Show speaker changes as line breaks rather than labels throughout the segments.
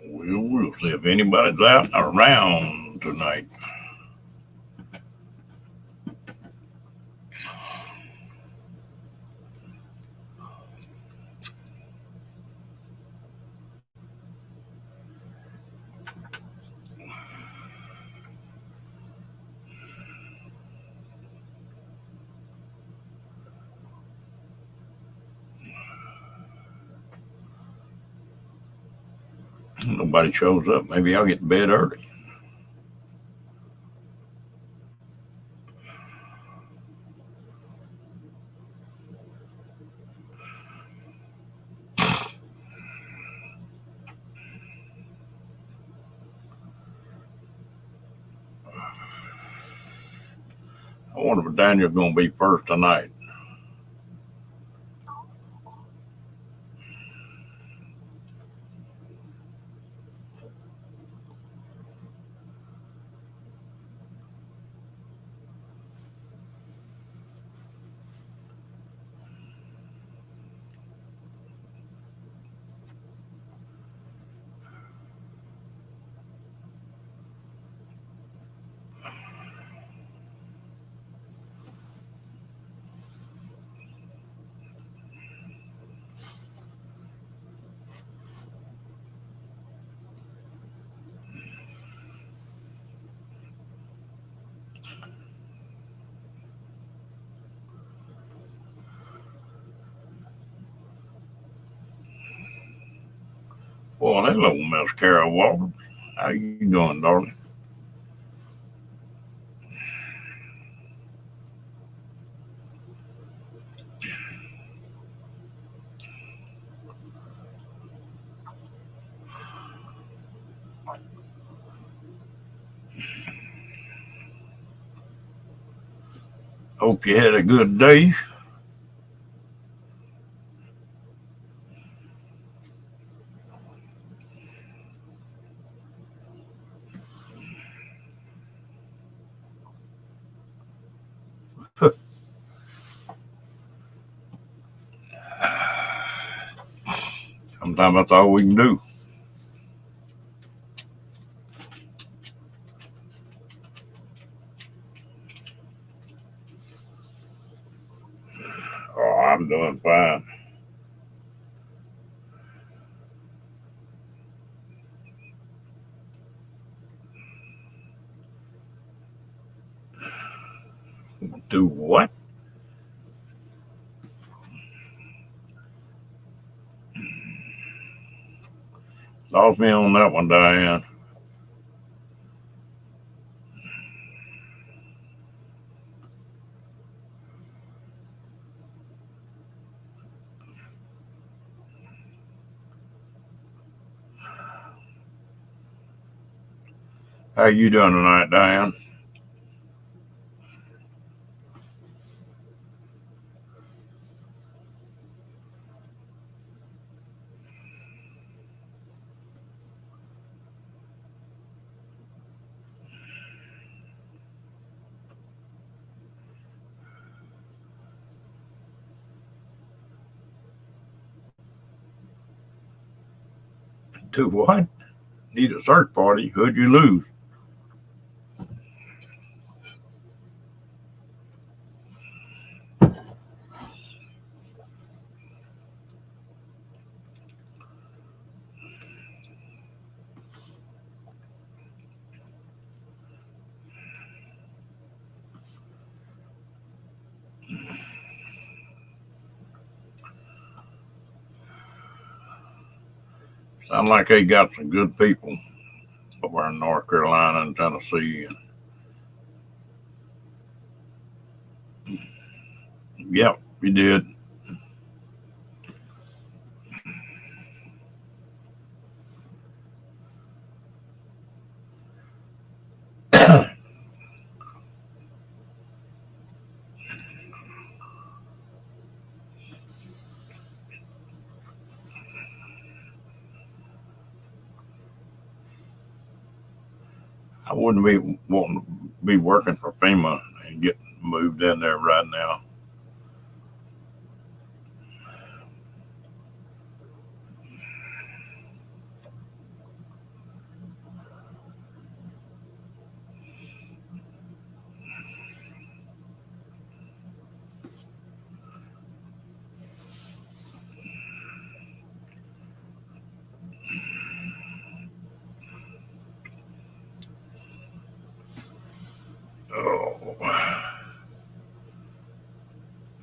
We'll see if anybody's out around tonight. Nobody shows up. Maybe I'll get to bed early. I wonder if Daniel's going to be first tonight. Well, hello, Miss Carol Walker. How you doing, darling? Hope you had a good day. Sometimes that's all we can do. Oh, I'm doing fine. Do what? Lost me on that one, Diane. How you doing tonight, Diane? Do what? Need a search party? Who'd you lose? Sound like they got some good people over in North Carolina and Tennessee. And yep, we did. I wouldn't be wanting to be working for FEMA and get moved in there right now.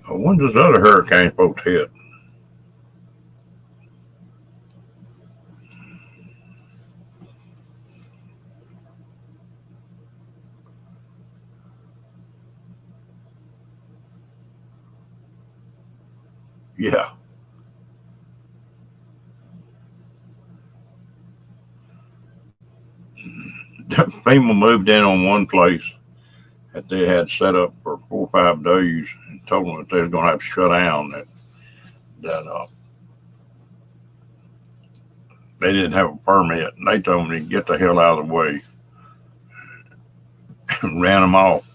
Oh, when's this other hurricane supposed to hit? Yeah, FEMA moved in on one place that they had set up for 4 or 5 days and told them that they was going to have to shut down. That they didn't have a permit, and they told me to get the hell out of the way and ran them off.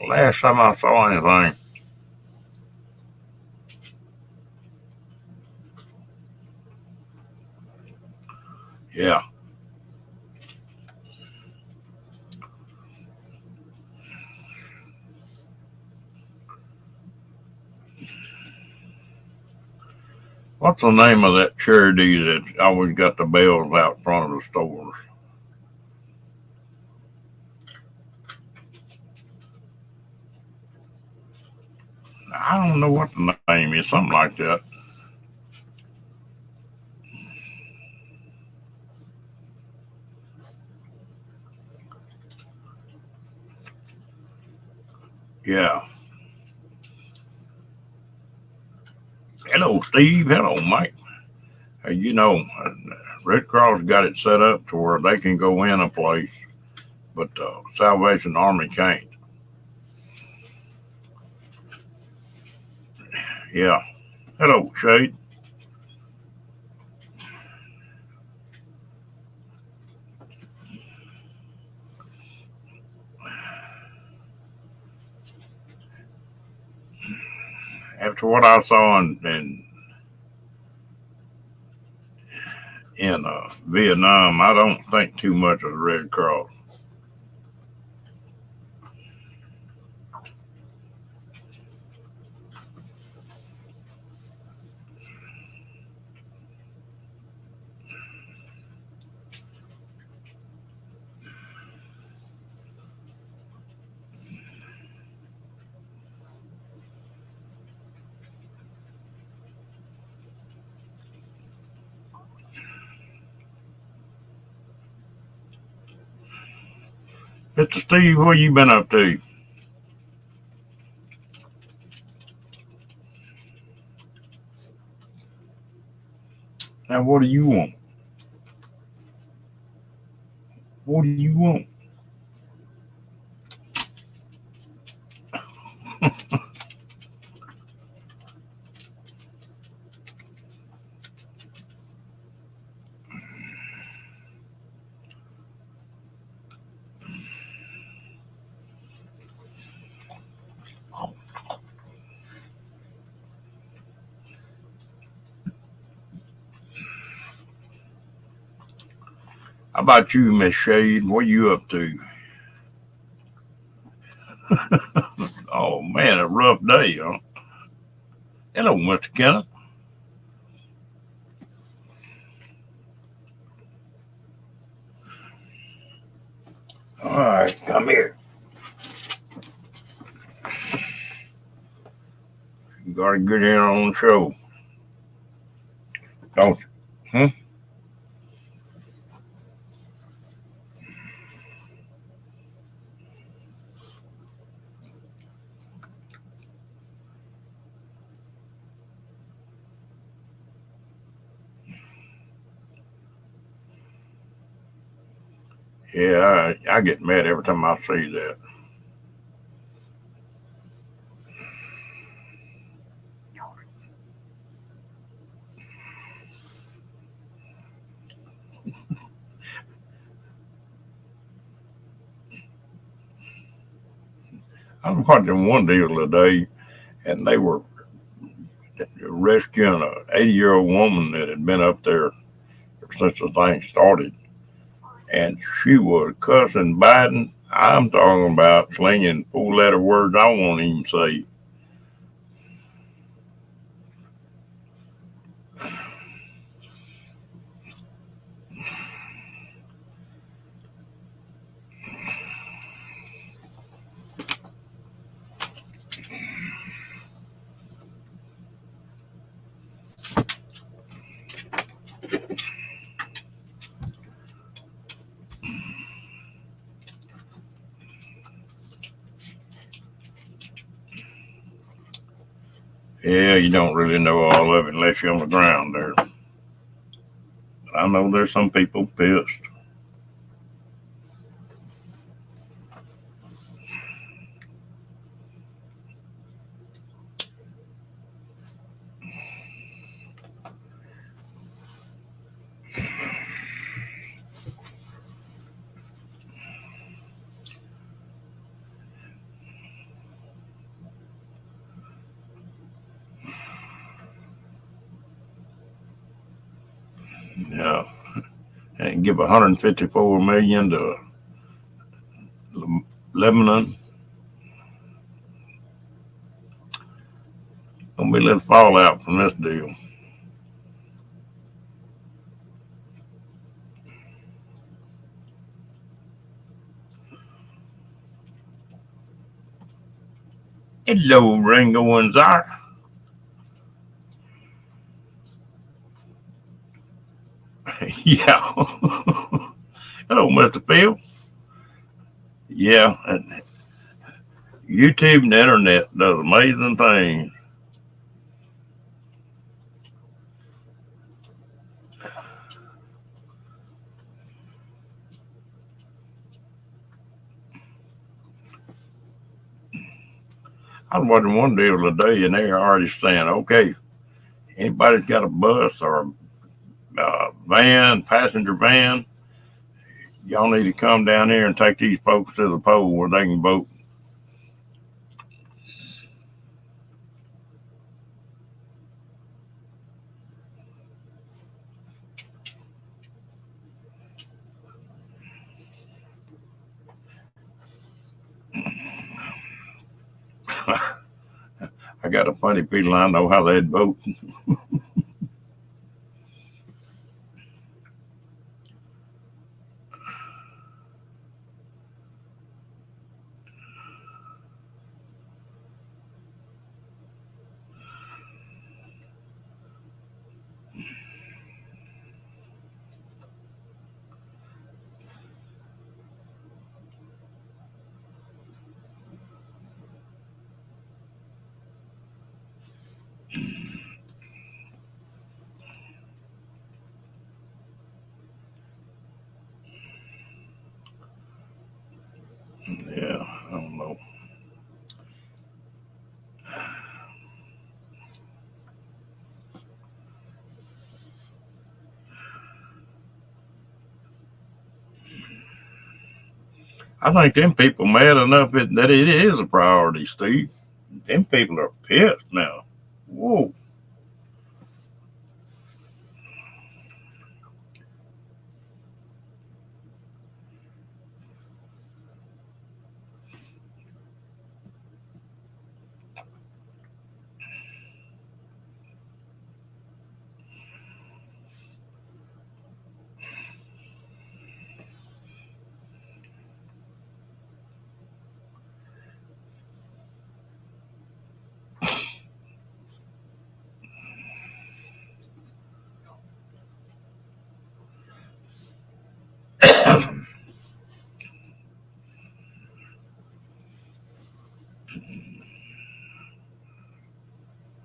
Last time I saw anything, yeah. What's the name of that charity that always got the bells out front of the stores? I don't know what the name is, something like that. Yeah. Hello, Steve. Hello, Mike. Hey, Red Cross got it set up to where they can go in a place, but Salvation Army can't. Yeah. Hello, Shade. After what I saw in Vietnam, I don't think too much of the Red Cross. Mr. Steve, what you been up to? Now, what do you want? What do you want? How about you, Miss Shade? What you up to? Oh man, a rough day, huh? Hello, Mr. Kenneth. All right, come here. You gotta get in on the show, don't you? Hmm? Yeah, I get mad every time I see that. I was watching one deal today, and they were rescuing a 80-year-old woman that had been up there since the thing started, and she was cussing Biden. I'm talking about slinging four-letter words I won't even say. Yeah, you don't really know all of it unless you're on the ground there. But I know there's some people pissed. Yeah, and give 154 million to Lebanon. Gonna be a little fallout from this deal. Hello, Ringo and Zach. Yeah. Hello, Mr. Phil. Yeah, and YouTube and the internet does amazing things. I was watching one deal today, and they're already saying, okay, anybody's got a bus or a van, passenger van, y'all need to come down here and take these folks to the poll where they can vote. I got a funny feeling I know how they'd vote. Yeah, I don't know. I think them people mad enough that it is a priority, Steve. Them people are pissed now. Whoa.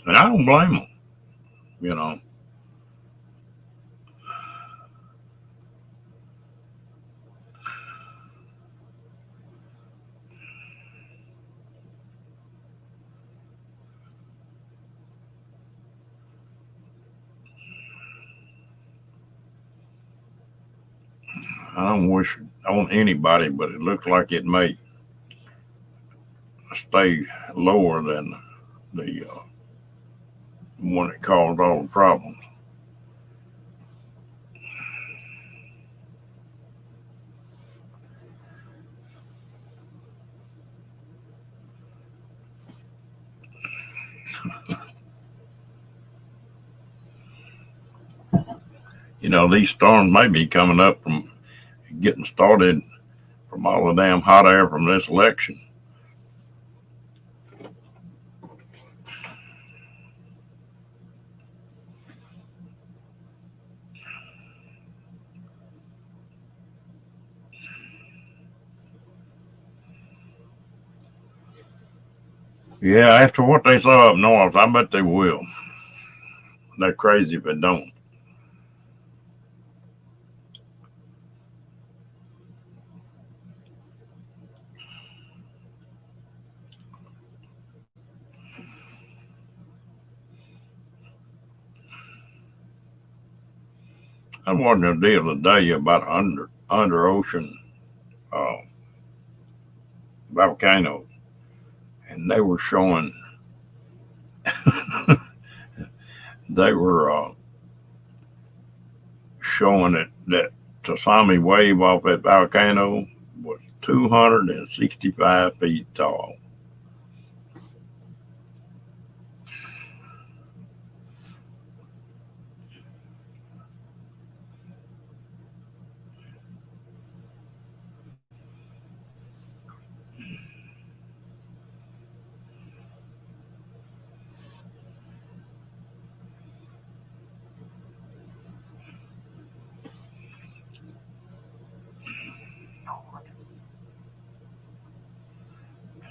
And I don't blame them, you know. I don't wish it on anybody, but it looks like it may stay lower than the one that caused all the problems. These storms may be coming up from getting started from all the damn hot air from this election. Yeah, after what they saw up north, I bet they will. They're crazy if it don't. I was watching a deal today about under ocean uh, volcano, and they were showing they were showing it that tsunami wave off that volcano was 265 feet tall.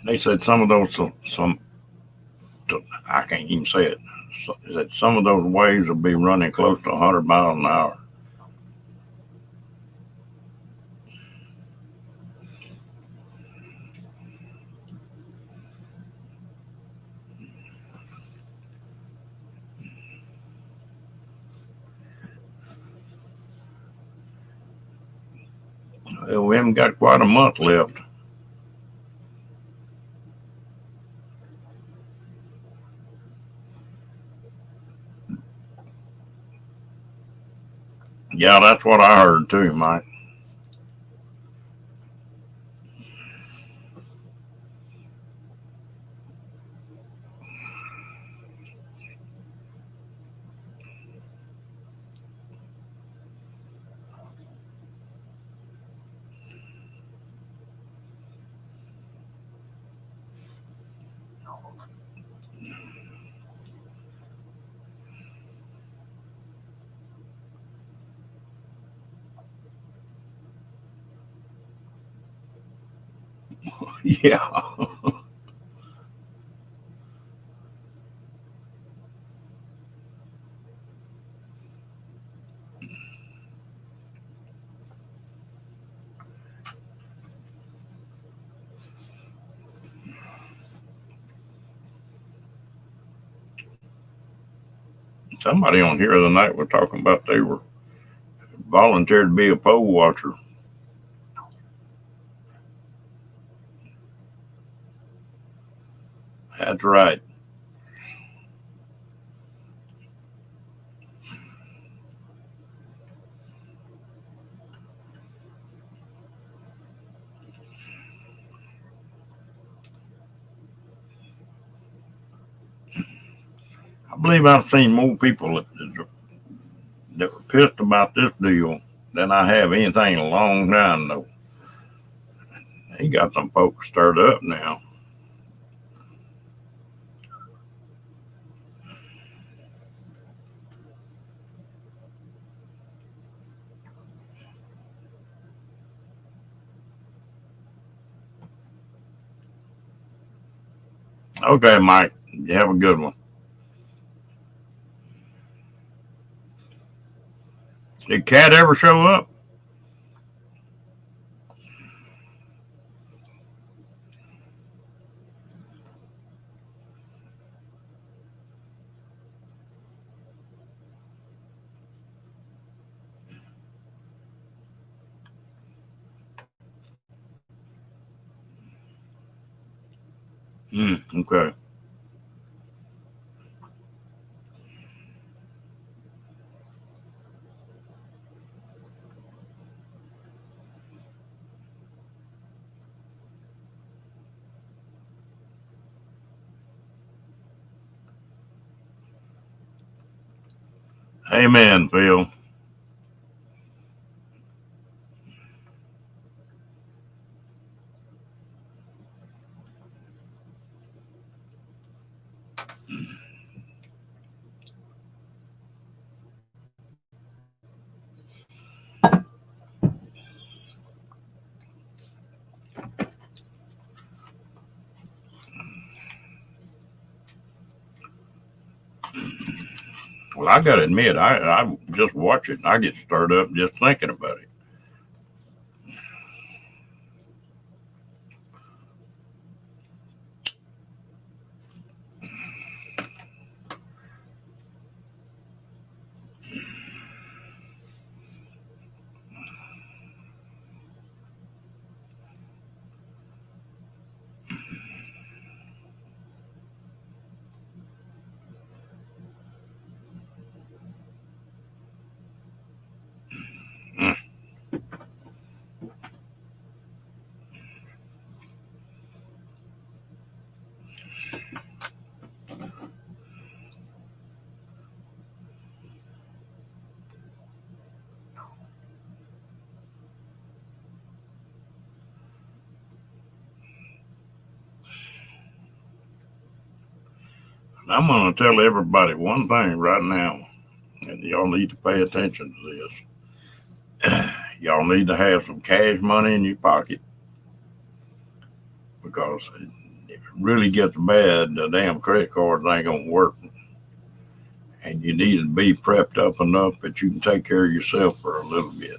They said some of those some I can't even say it. That some of those waves will be running close to 100 miles an hour. Well, we haven't got quite a month left. Yeah, that's what I heard too, Mike. Yeah. Somebody on here the night was talking about they were volunteered to be a poll watcher. That's right. I believe I've seen more people that were pissed about this deal than I have anything in a long time, though. He got some folks stirred up now. Okay, Mike, you have a good one. Did Cat ever show up? Okay. Amen, Phil. Well, I got to admit, I just watch it and I get stirred up just thinking about it. Mm, I'm going to tell everybody one thing right now, and y'all need to pay attention to this. Y'all need to have some cash money in your pocket because if it really gets bad, the damn credit cards ain't going to work. And you need to be prepped up enough that you can take care of yourself for a little bit.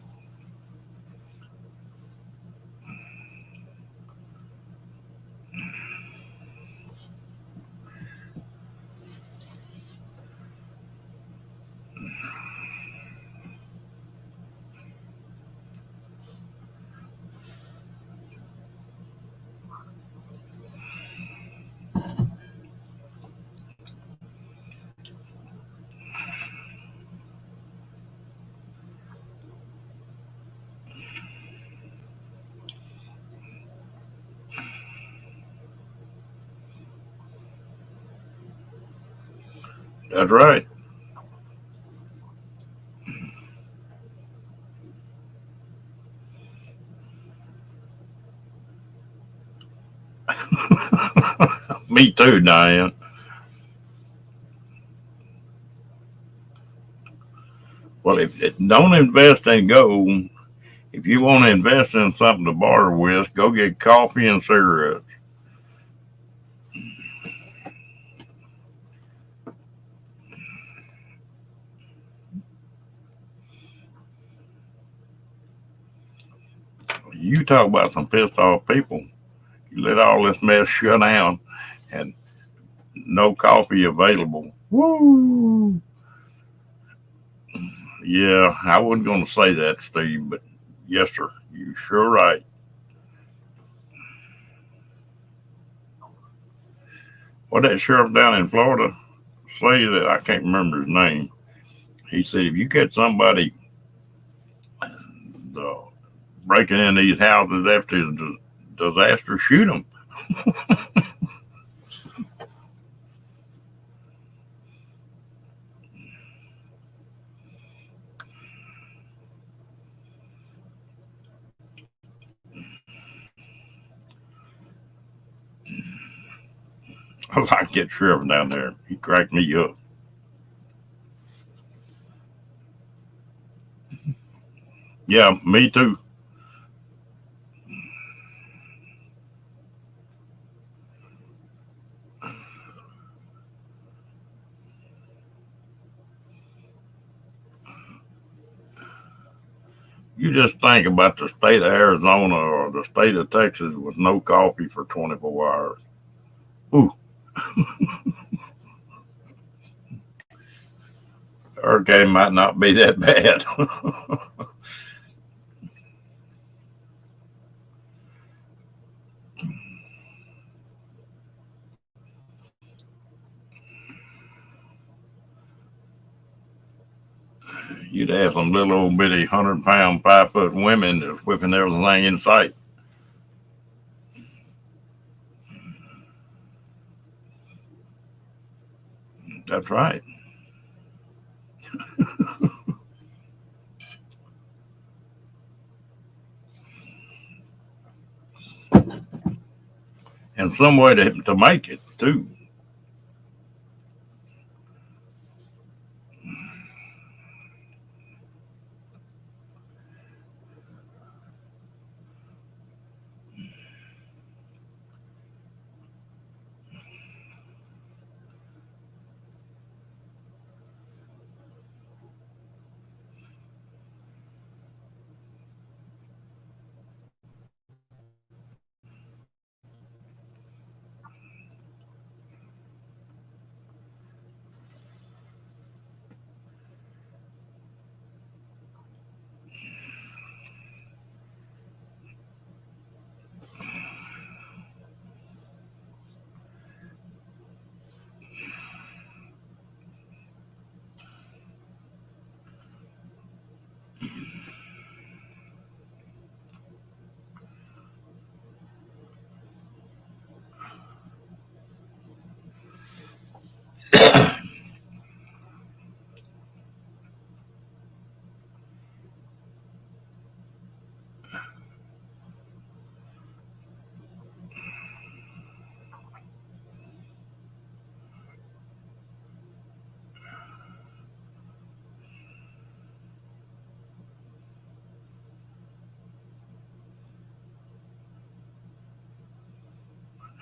That's right. Me too, Diane. Well, if don't invest in gold, if you want to invest in something to barter with, go get coffee and cigarettes. You talk about some pissed off people. You let all this mess shut down and no coffee available. Woo! Yeah, I wasn't going to say that, Steve, but yes, sir. You sure right. What that sheriff down in Florida say that I can't remember his name. He said if you catch somebody uh, breaking in these houses after the disaster, shoot them. I like that sheriff down there. He cracked me up. Yeah, me too. You just think about the state of Arizona or the state of Texas with no coffee for 24 hours. Ooh, hurricane might not be that bad. You'd have some little old bitty 100-pound, 5-foot women that's whipping everything in sight. That's right. And some way to make it too.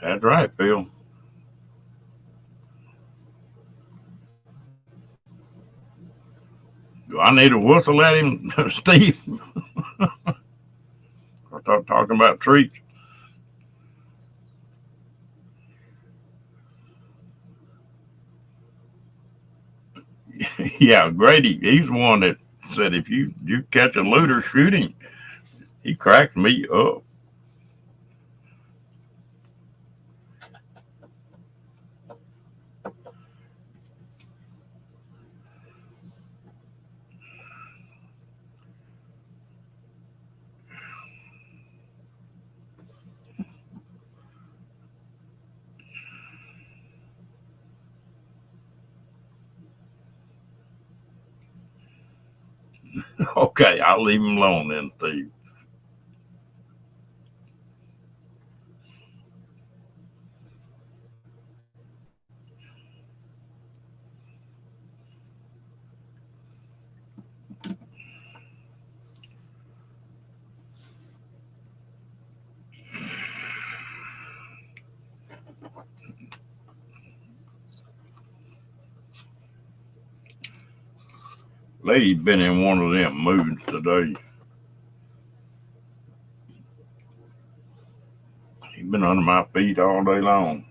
That's right, Phil. Do I need to whistle at him, Steve? I start talking about treats. Yeah, Grady, he's the one that said if you catch a looter, shoot him. He cracked me up. Okay, I'll leave him alone then, Steve. Lady's been in one of them moods today. He's been under my feet all day long.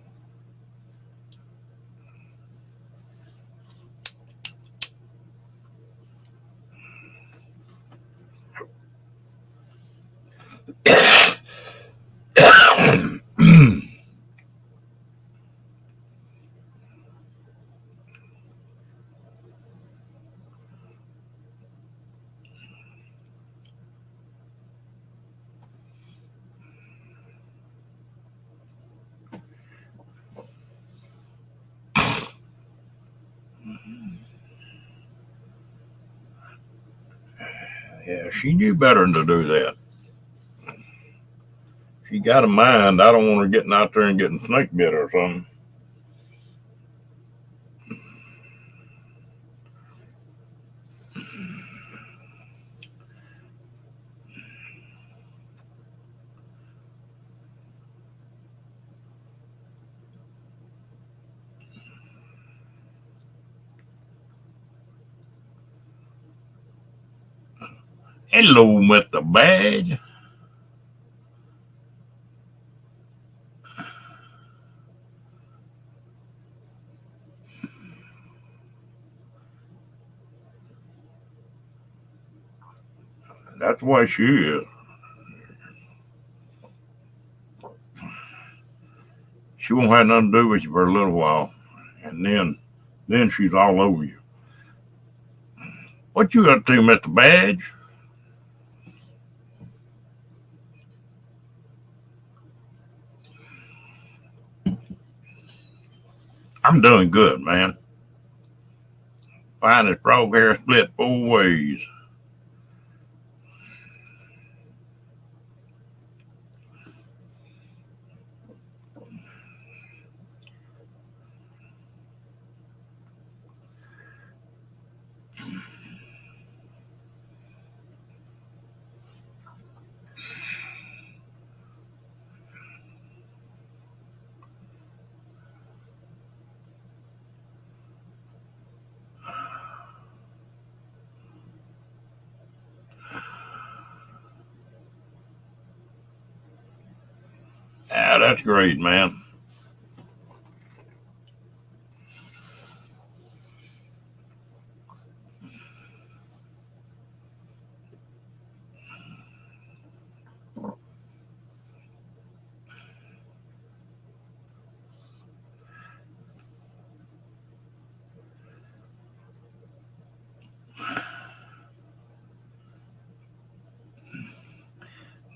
Yeah, she knew better than to do that. She got a mind. I don't want her getting out there and getting snake bit or something. Hello, Mr. Badge. That's the way she is. She won't have nothing to do with you for a little while, and then she's all over you. What you up to, Mr. Badge? I'm doing good, man. Find this frog hair split 4 ways. Ah, that's great, man.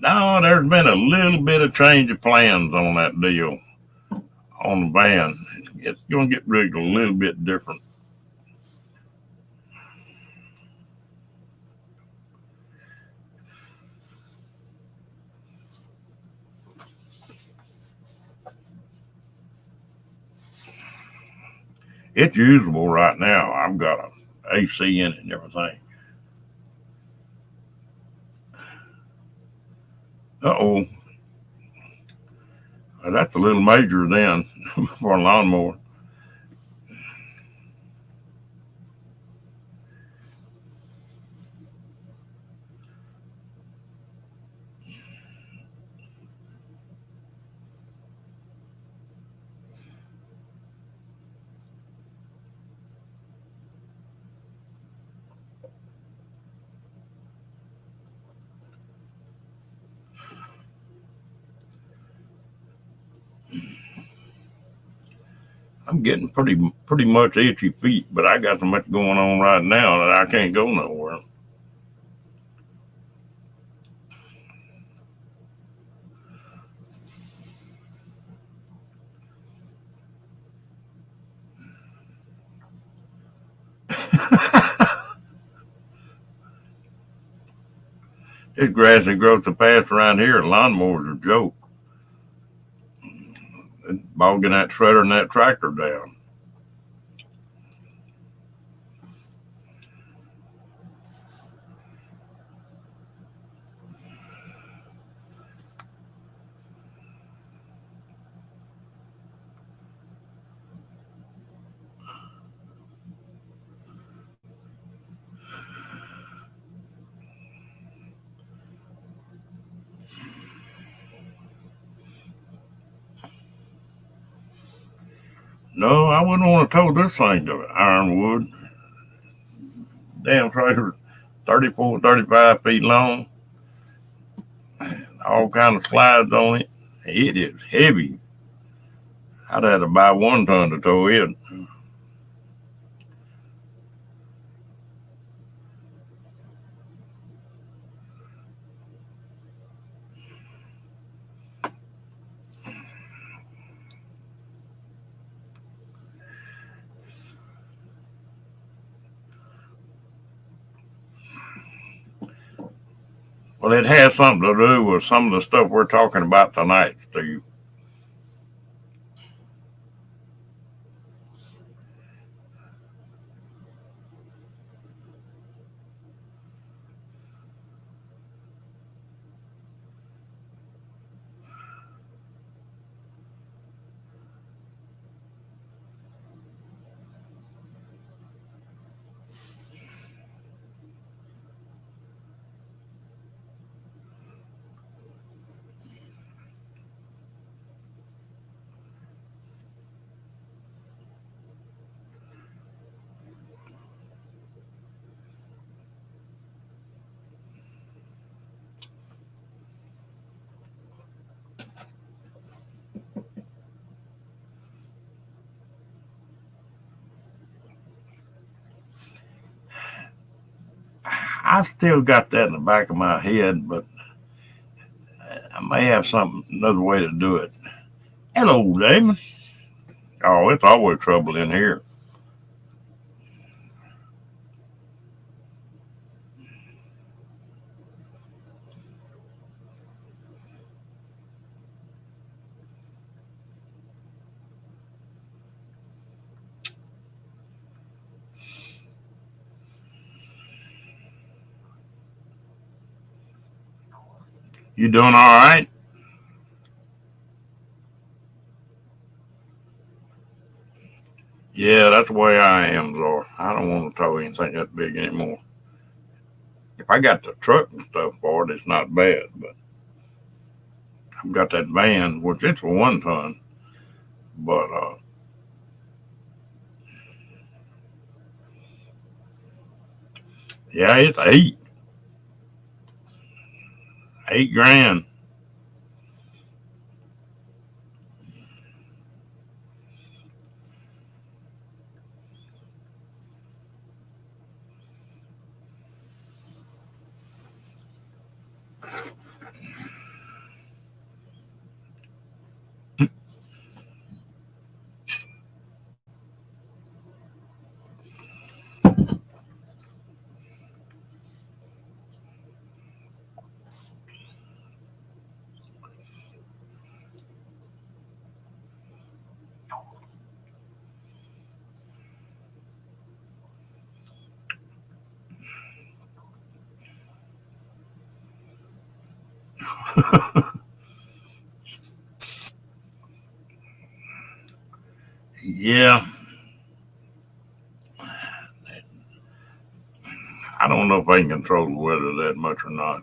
No, there's been a little bit of change of plans on that deal on the van. It's going to get rigged a little bit different. It's usable right now. I've got a AC in it and everything. Uh-oh. That's a little major then for a lawnmower. I'm getting pretty much itchy feet, but I got so much going on right now that I can't go nowhere. This grassy growth so fast around here, lawnmowers are a joke. It's bogging that shredder and that tractor down. No, I wouldn't want to tow this thing to ironwood. Damn trailer, 34, 35 feet long. All kind of slides on it. It is heavy. I'd have to buy 1 ton to tow it. Well, it has something to do with some of the stuff we're talking about tonight, Steve. I still got that in the back of my head, but I may have another way to do it. Hello, Damon. Oh, it's always trouble in here. You doing all right? Yeah, that's the way I am, Zor. I don't want to tow anything that big anymore. If I got the truck and stuff for it, it's not bad. But I've got that van, which it's a 1 ton, but yeah, it's eight grand. Yeah, I don't know if I can control the weather that much or not.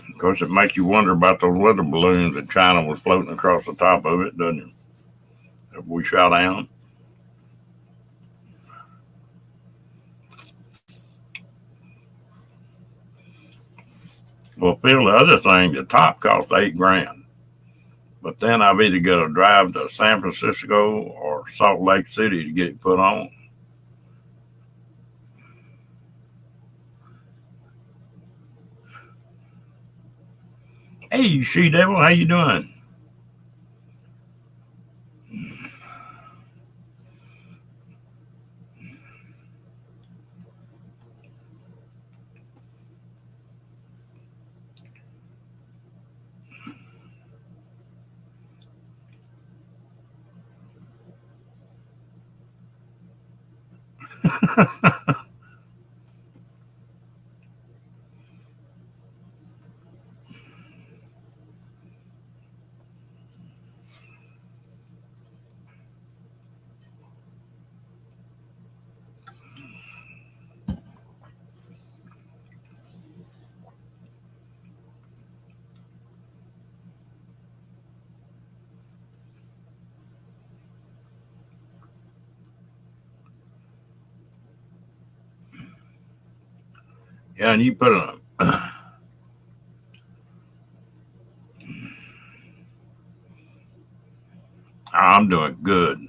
Of course, it makes you wonder about those weather balloons that China was floating across the top of it, doesn't it? That we shot down. Well, Phil, the other thing, the top cost 8 grand. But then I've either got to drive to San Francisco or Salt Lake City to get it put on. Hey, you she devil, how you doing? Yeah, and you put it on. I'm doing good.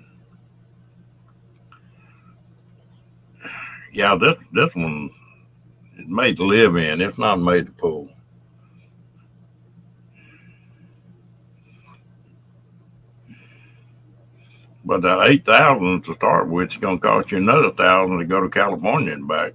Yeah, this one is made to live in. It's not made to pull. But that 8,000 to start with is going to cost you another 1,000 to go to California and back.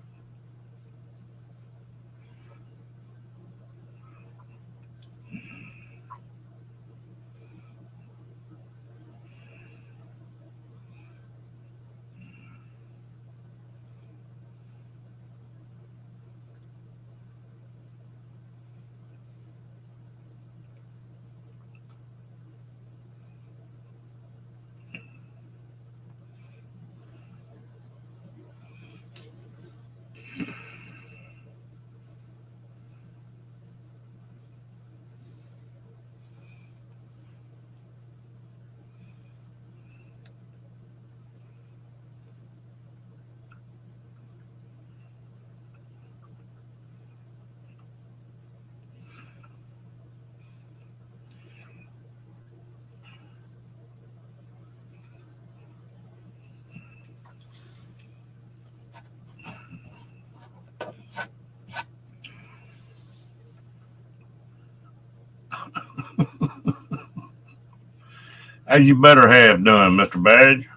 As you better have done, Mr. Badge.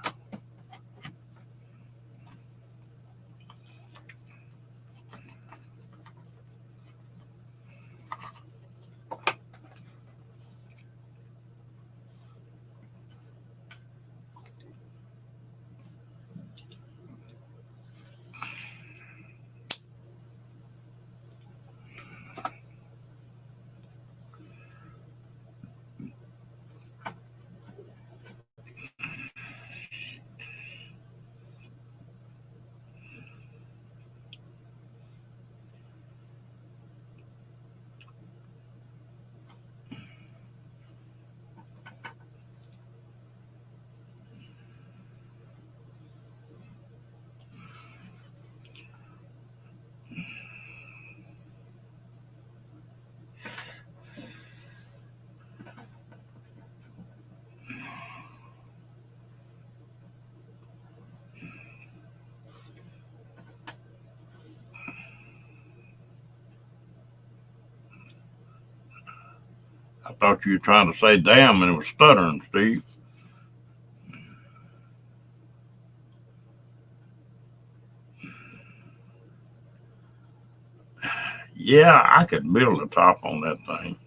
I thought you were trying to say damn and it was stuttering, Steve. Yeah, I could build a top on that thing.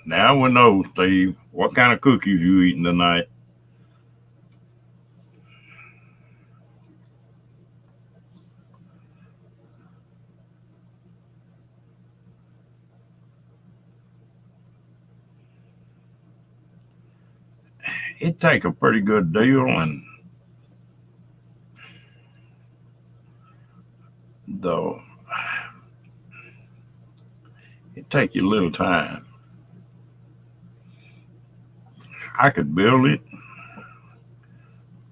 Now we know, Steve, what kind of cookies you eating tonight. It take a pretty good deal, and though it take you a little time. I could build it,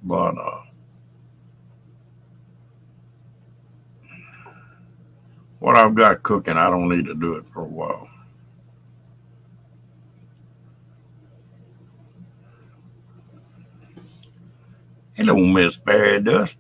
but what I've got cooking, I don't need to do it for a while. Hello, Miss Fairy Dust.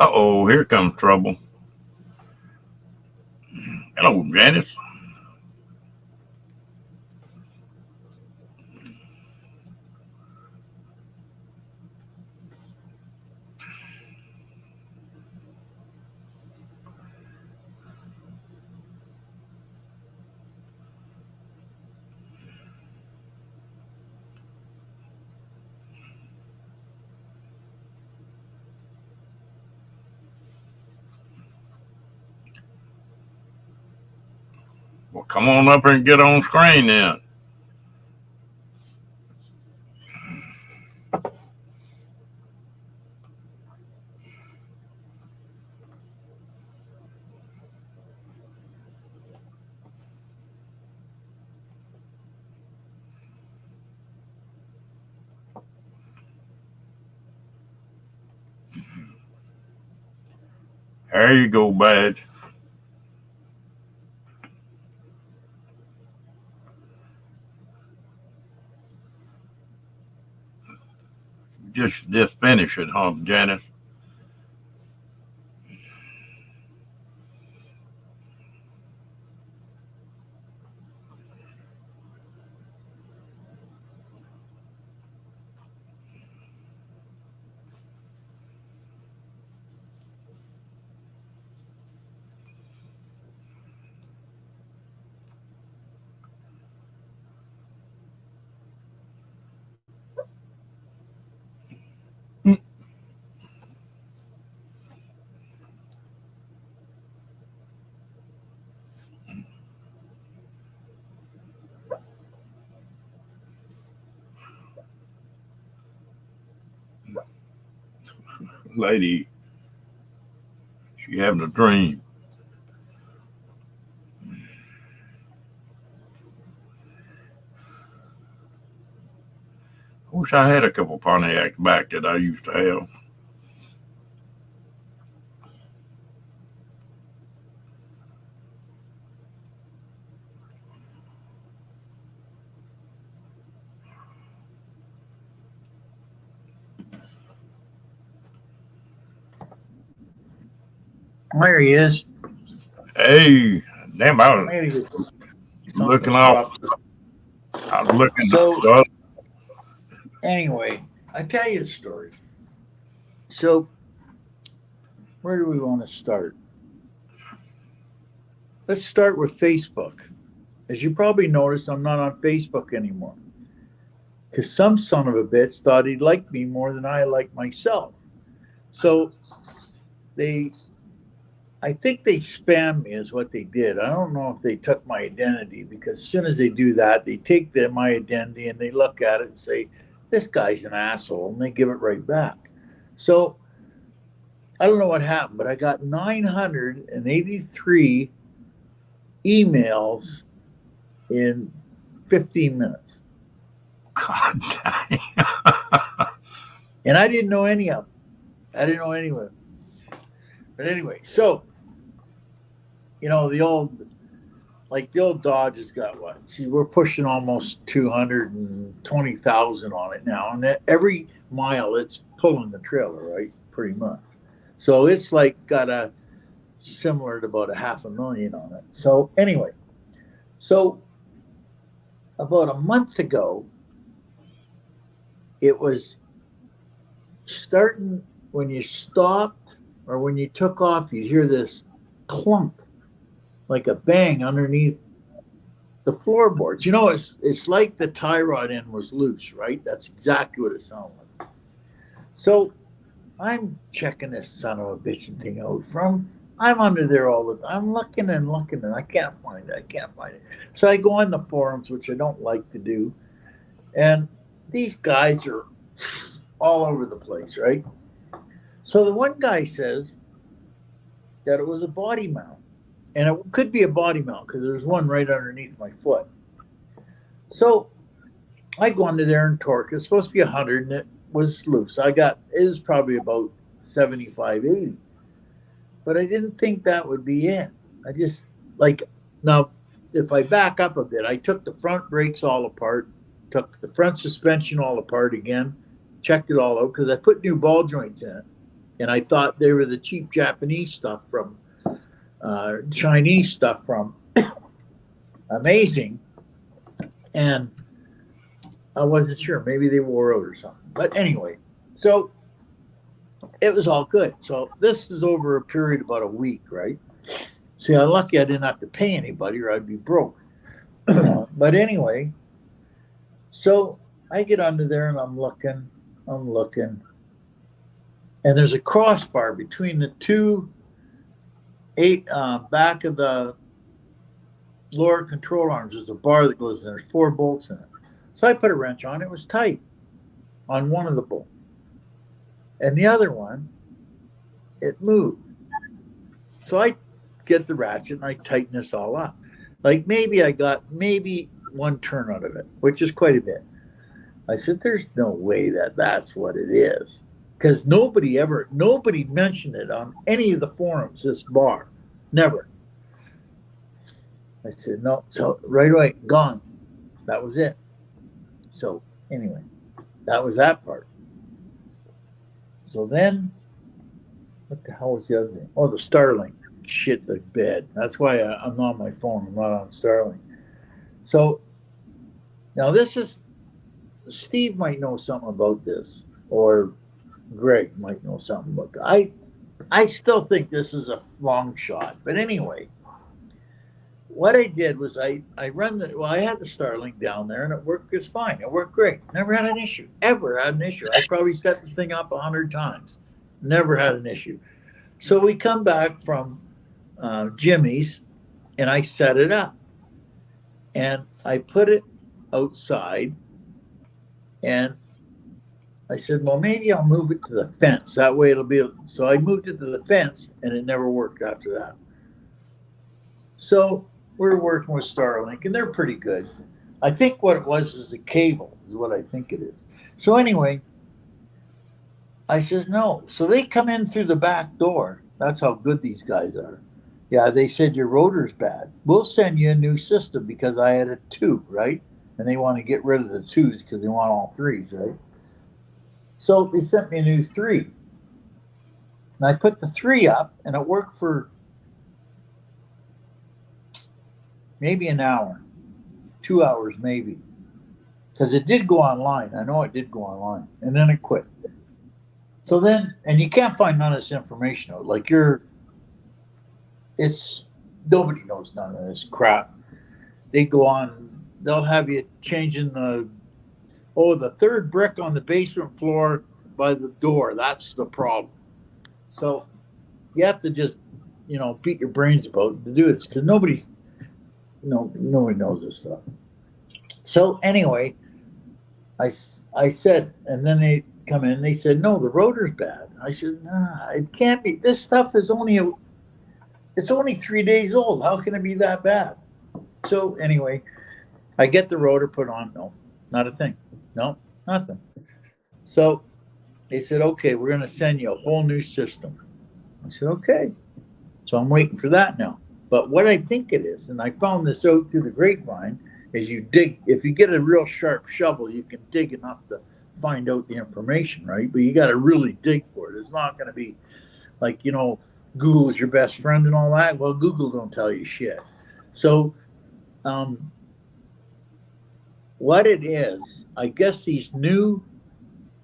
Uh-oh, here comes trouble. Hello, Janice. Well, come on up here and get on screen then. There you go, Badge. Just finish it, huh, Janice? Lady, she having a dream. I wish I had a couple Pontiacs back that I used to have.
There he is.
Hey, damn! I was
Maybe
looking
something
off.
dropped.
I was looking.
So anyway, I tell you a story. So where do we want to start? Let's start with Facebook. As you probably noticed, I'm not on Facebook anymore because some son of a bitch thought he liked me more than I like myself. So they, I think they spammed me is what they did. I don't know if they took my identity because as soon as they do that, they take my identity and they look at it and say, "This guy's an asshole," and they give it right back. So I don't know what happened, but I got 983 emails in 15 minutes.
God dang.
And I didn't know any of them. I didn't know any of them. But anyway, so, the old Dodge has got what? See, we're pushing almost 220,000 on it now. And every mile it's pulling the trailer, right? Pretty much. So it's like got a similar to about a $500,000 on it. So anyway, so about a month ago, it was starting when you stopped or when you took off, you'd hear this clunk, like a bang underneath the floorboards. It's like the tie rod end was loose, right? That's exactly what it sounded like. So I'm checking this son of a bitching thing out I'm under there all the time. I'm looking and looking and I can't find it. So I go on the forums, which I don't like to do. And these guys are all over the place, right? So the one guy says that it was a body mount. And it could be a body mount because there's one right underneath my foot. So I go under there and torque. It's supposed to be 100 and it was loose. It was probably about 75, 80. But I didn't think that would be it. I just, now, if I back up a bit, I took the front brakes all apart, took the front suspension all apart again, checked it all out because I put new ball joints in it. And I thought they were the cheap Japanese stuff from, Chinese stuff from Amazing. And I wasn't sure. Maybe they wore out or something. But anyway, so it was all good. So this is over a period of about a week, right? See, I'm lucky I didn't have to pay anybody or I'd be broke. But anyway, so I get under there and I'm looking, and there's a crossbar between the two back of the lower control arms. There's a bar that goes in. There's 4 bolts in it. So I put a wrench on. It was tight on one of the bolts. And the other one, it moved. So I get the ratchet and I tighten this all up. Like maybe I got one turn out of it, which is quite a bit. I said, there's no way that's what it is. Because nobody mentioned it on any of the forums, this bar. Never. I said, no. So right away, gone. That was it. So anyway, that was that part. So then, what the hell was the other thing? Oh, the Starlink. Shit the bed. That's why I'm not on my phone. I'm not on Starlink. So now Steve might know something about this, or Greg might know something about that. I still think this is a long shot. But anyway, what I did was I had the Starlink down there and it worked just fine. It worked great. Never had an issue. Ever had an issue. I probably set the thing up 100 times. Never had an issue. So we come back from Jimmy's and I set it up. And I put it outside and I said, well, maybe I'll move it to the fence. That way it'll be. So I moved it to the fence, and it never worked after that. So we're working with Starlink, and they're pretty good. I think what it was is the cable, is what I think it is. So anyway, I says, no. So they come in through the back door. That's how good these guys are. Yeah, they said your rotor's bad. We'll send you a new system because I had a two, right? And they want to get rid of the twos because they want all threes, right? So they sent me a new three. And I put the three up and it worked for maybe an hour, 2 hours maybe. Because it did go online. I know it did go online. And then it quit. So then, and you can't find none of this information out. Like it's, nobody knows none of this crap. They go on, they'll have you changing the third brick on the basement floor by the door. That's the problem. So you have to just, beat your brains about to do this because nobody knows this stuff. So anyway, I said, and then they come in, they said, no, the rotor's bad. I said, nah, it can't be. This stuff is it's only 3 days old. How can it be that bad? So anyway, I get the rotor put on. No, not a thing. No, nothing. So they said, okay, we're going to send you a whole new system. I said, okay. So I'm waiting for that now. But what I think it is, and I found this out through the grapevine, is you dig, if you get a real sharp shovel, you can dig enough to find out the information, right? But you got to really dig for it. It's not going to be like, Google's your best friend and all that. Well, Google don't tell you shit. So what it is, I guess these new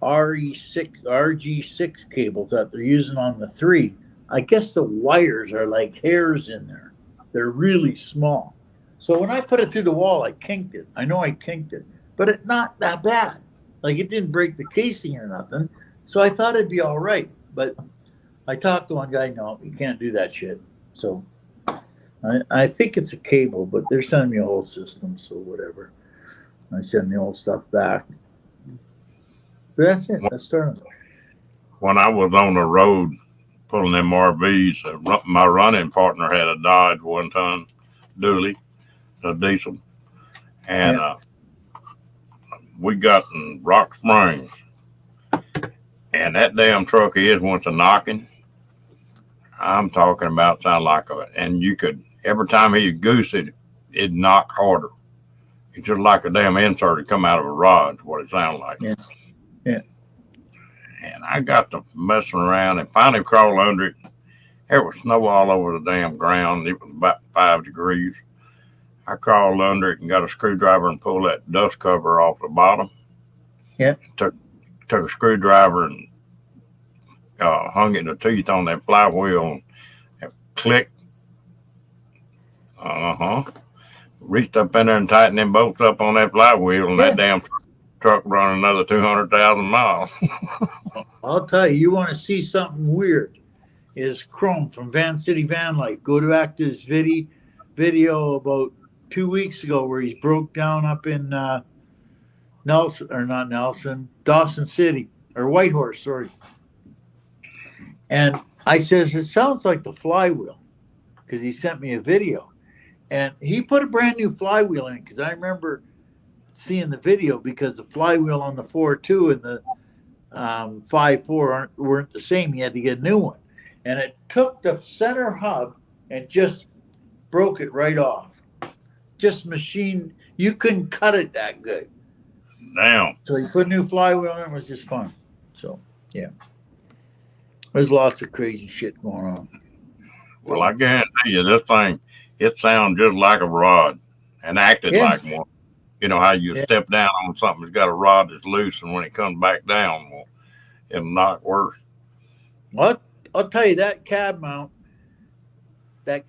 RG6 cables that they're using on the 3, I guess the wires are like hairs in there. They're really small. So when I put it through the wall, I kinked it. I know I kinked it, but it's not that bad. Like it didn't break the casing or nothing. So I thought it'd be all right. But I talked to one guy, no, you can't do that shit. So I think it's a cable, but they're sending me a whole system, so whatever. I send the old stuff back. But that's it. That's starting.
When I was on the road pulling them RVs, my running partner had a Dodge 1-ton dually, a diesel, and we got in Rock Springs, and that damn truck is once a knocking. I'm talking about sound like and you could every time he goose it'd knock harder. It's just like a damn insert had come out of a rod. What it sounded like.
Yeah. Yeah.
And I got to messing around and finally crawled under it. There was snow all over the damn ground. It was about 5 degrees. I crawled under it and got a screwdriver and pulled that dust cover off the bottom.
Yeah.
Took a screwdriver and hung it in the teeth on that flywheel and clicked. Reached up in there and tightened them bolts up on that flywheel, and that damn truck run another 200,000 miles.
I'll tell you, you want to see something weird, is Chrome from Van City Van Life. Go back to this video about 2 weeks ago where he broke down up in Dawson City, or Whitehorse, sorry. And I says, it sounds like the flywheel, because he sent me a video. And he put a brand new flywheel in, because I remember seeing the video, because the flywheel on the 4.2 and the 5.4 weren't the same. He had to get a new one. And it took the center hub and just broke it right off. Just machine, you couldn't cut it that good.
Damn.
So he put a new flywheel in, it was just fun. So, yeah. There's lots of crazy shit going on.
Well, I guarantee you, this thing, it sounds just like a rod and acted like one. You know how you step down on something that's got a rod that's loose, and when it comes back down, well, it'll knock worse.
Well, I'll tell you, that cab mount, they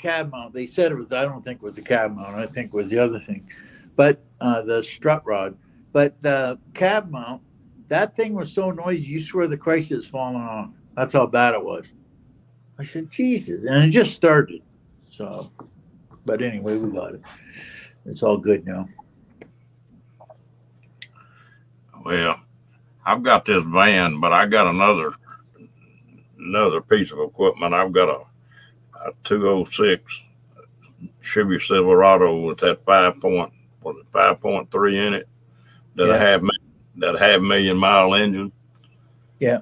said it was, I don't think it was the cab mount, I think it was the other thing, but the strut rod. But the cab mount, that thing was so noisy, you swear the Christ is falling off. That's how bad it was. I said, Jesus. And it just started. So, but anyway, we got it. It's all good now.
Well, I've got this van, but I got another piece of equipment. I've got a 206 Chevy Silverado with that 5.3 in it that I
Yeah.
have that half million mile engine.
Yeah.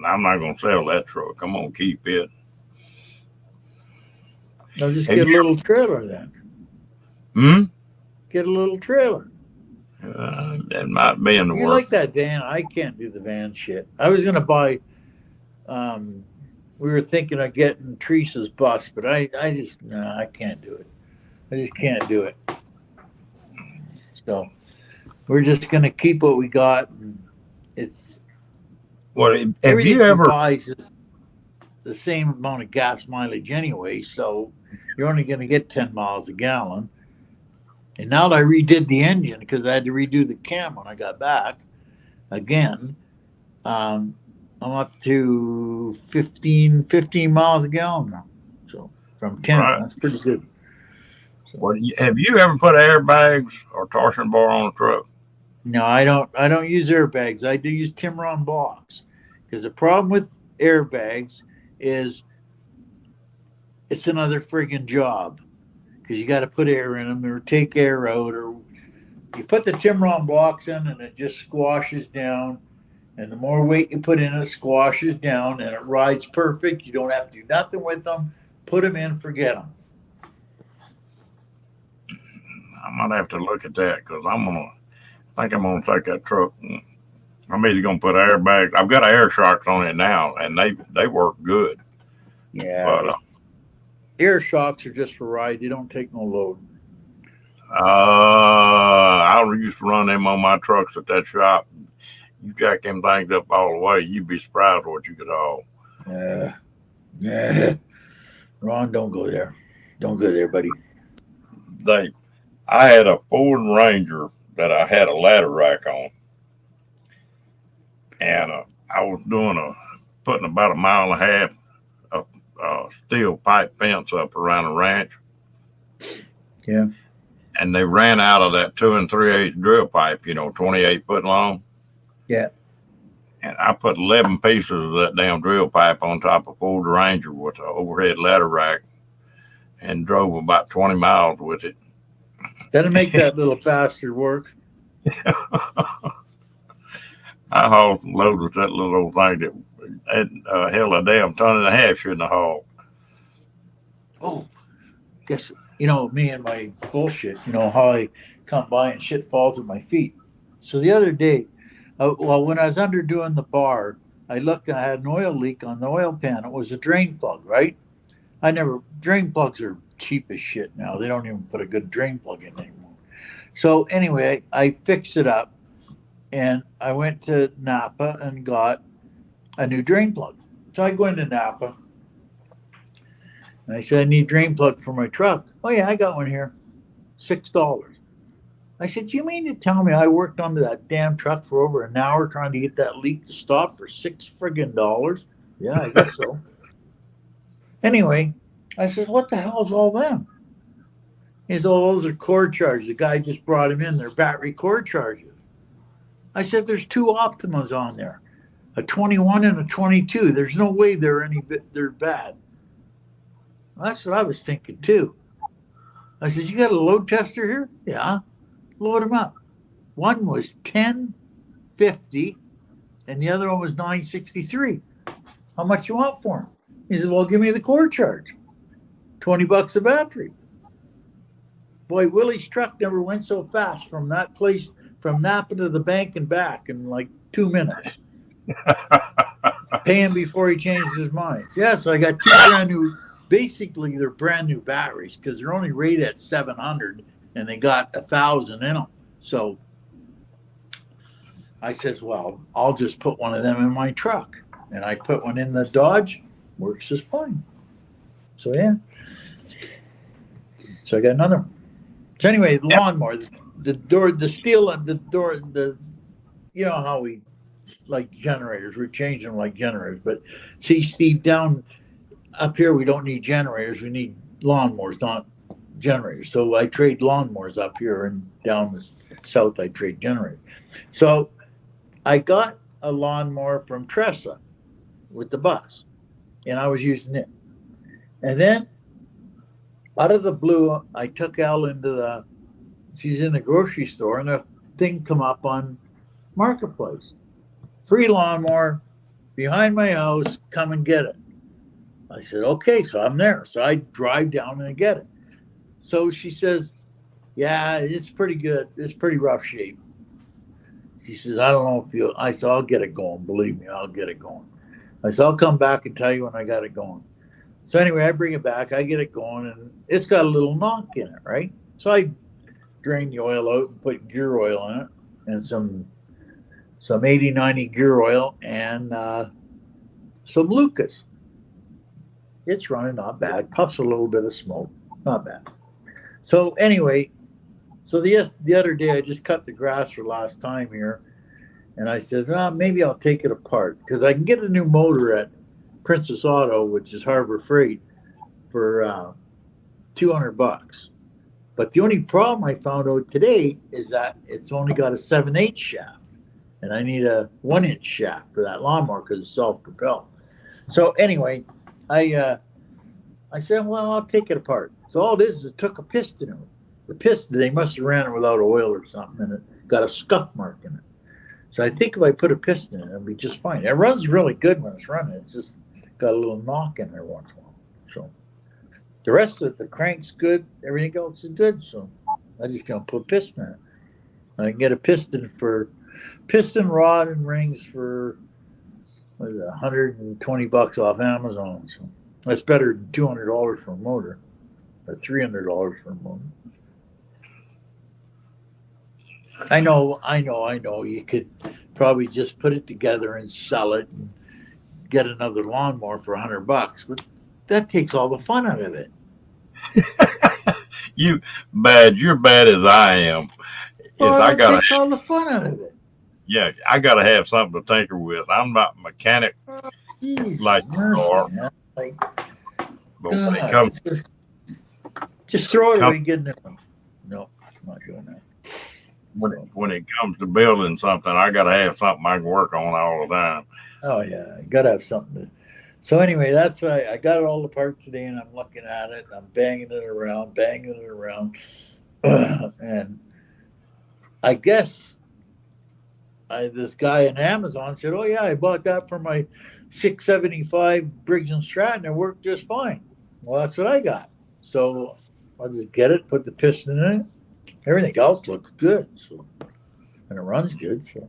I'm not gonna sell that truck. I'm gonna keep it.
Now just
Have
get a
you?
little trailer then.
Hmm.
Get a little trailer.
That might be in the
You
work.
like that van? I can't do the van shit. I was gonna buy. Um, we were thinking of getting Teresa's bus, but I just no, I can't do it. I just can't do it. So we're just gonna keep what we got. And it's
Well, have
everything
you
we
ever?
buy is just the same amount of gas mileage anyway. So you're only gonna get 10 miles a gallon. And now that I redid the engine because I had to redo the cam when I got back again. Um, I'm up to 15 miles a gallon now. So from 10,
Right.
that's pretty good. So
Well, have you ever put airbags or torsion bar on a truck?
no, I don't use airbags. I do use Timron blocks because the problem with airbags is it's another friggin' job because you got to put air in them or take air out, or you put the Timron blocks in and it just squashes down. And the more weight you put in, it squashes down and it rides perfect. You don't have to do nothing with them. Put them in, forget them.
I might have to look at that because I think I'm gonna take that truck. I'm either gonna put airbags. I've got air shocks on it now, and they work good.
Yeah,
But
but air shocks are just for ride. They don't take no load.
I used to run them on my trucks at that shop. You jack them things up all the way, you'd be surprised what you could haul.
Yeah, yeah. Ron, don't go there. Don't go there, buddy.
They, I had a Ford Ranger that I had a ladder rack on, and I was putting about a mile and a half of steel pipe fence up around the ranch,
Yeah,
and they ran out of that 2 3/8 drill pipe, 28 foot long.
yeah.
And I put 11 pieces of that damn drill pipe on top of Ford Ranger with an overhead ladder rack and drove about 20 miles with it.
That'll make that little bastard work.
I hauled some loads with that little old thing that hell, a damn ton and a half shouldn't have hauled.
Oh, guess me and my bullshit. You know how I come by and shit falls at my feet. So the other day, well, when I was under doing the bar, I looked and I had an oil leak on the oil pan. It was a drain plug, right? Drain plugs are cheap as shit now. They don't even put a good drain plug in anymore. So anyway, I fixed it up and I went to Napa and got a new drain plug. So I go into Napa and I said, I need a drain plug for my truck. Oh yeah, I got one here. $6. I said, you mean to tell me I worked on that damn truck for over an hour trying to get that leak to stop for $6 friggin'? Yeah, I guess so. Anyway, I said, what the hell's all them? He said, oh, those are cord charges. The guy just brought them in. They're battery cord charges. I said, there's two Optimas on there, a 21 and a 22. There's no way they're bad. That's what I was thinking too. I said, you got a load tester here? Yeah. Load them up. One was 1050 and the other one was 963. How much you want for them? He said, well, give me the cord charge. $20 a battery. Boy, Willie's truck never went so fast from that place, from Napa to the bank and back in like 2 minutes. Pay him before he changes his mind. Yeah, so I got two brand new, basically they're brand new batteries because they're only rated at 700 and they got 1,000 in them. So I says, well, I'll just put one of them in my truck. And I put one in the Dodge, works just fine. So yeah. So I got another one. So anyway, the lawnmower, the door, the steel on the door, you know how we like generators. We're changing them like generators. But see, Steve, down up here, we don't need generators. We need lawnmowers, not generators. So I trade lawnmowers up here, and down the south, I trade generators. So I got a lawnmower from Tressa with the bus, and I was using it. And then out of the blue, I took Elle into the. She's in the grocery store, and a thing come up on Marketplace. Free lawnmower behind my house. Come and get it. I said, okay. So I'm there. So I drive down and I get it. So she says, yeah, it's pretty good. It's pretty rough shape. She says, I don't know if you. I said, I'll get it going. Believe me, I'll get it going. I said, I'll come back and tell you when I got it going. So anyway, I bring it back. I get it going, and it's got a little knock in it, right? So I drain the oil out and put gear oil in it, and some 80-90 gear oil, and some Lucas. It's running not bad. Puffs a little bit of smoke, not bad. So anyway, so the other day I just cut the grass for last time here, and I says, maybe I'll take it apart because I can get a new motor at Princess Auto, which is Harbor Freight, for $200. But the only problem I found out today is that it's only got a 7/8 shaft, and I need a 1-inch shaft for that lawnmower because it's self-propelled. So anyway, I said, well, I'll take it apart. So all it is it took a piston out. The piston, they must have ran it without oil or something, and it got a scuff mark in it. So I think if I put a piston in it, it'll be just fine. It runs really good when it's running. It's just got a little knock in there once in a while. So the rest of it, the crank's good. Everything else is good. So I just gonna put a piston in it. I can get a piston rod and rings for what is it, $120 off Amazon. So that's better than $200 for a motor, or $300 for a motor. I know. You could probably just put it together and sell it and get another lawnmower for $100, but that takes all the fun out of it.
You're bad as I am.
Well, that takes all the fun out of it.
Yeah, I gotta have something to tinker with. I'm not a mechanic
Jesus
like you are,
mercy, like,
but when it comes,
just throw it away and get a new one. No, I'm not doing that.
when it comes to building something, I gotta have something I can work on all the time.
Oh yeah, you gotta have something to. So anyway, that's I got it all apart today, and I'm looking at it. And I'm banging it around, and I guess this guy in Amazon said, "Oh yeah, I bought that for my 675 Briggs and Stratton. It worked just fine." Well, that's what I got. So I'll just get it, put the piston in it. Everything else looks good, so and it runs good. So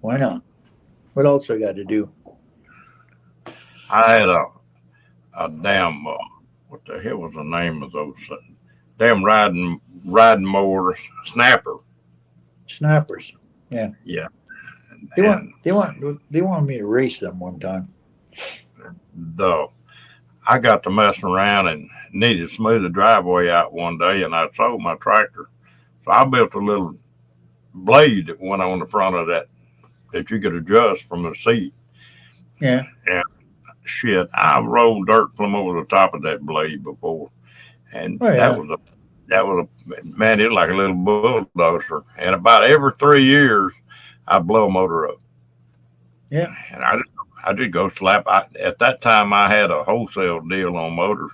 why not? What else I got to do?
I had a damn what the hell was the name of those damn riding mowers, snapper.
Snappers. Yeah.
Yeah.
They wanted me to race them one time.
I got to messing around and needed to smooth the driveway out one day, and I sold my tractor. So I built a little blade that went on the front of that you could adjust from the seat.
Yeah.
And shit, I rolled dirt from over the top of that blade before, and that was a man. It was like a little bulldozer. And about every 3 years, I'd blow a motor up.
Yeah.
And I did go slap. At that time, I had a wholesale deal on motors.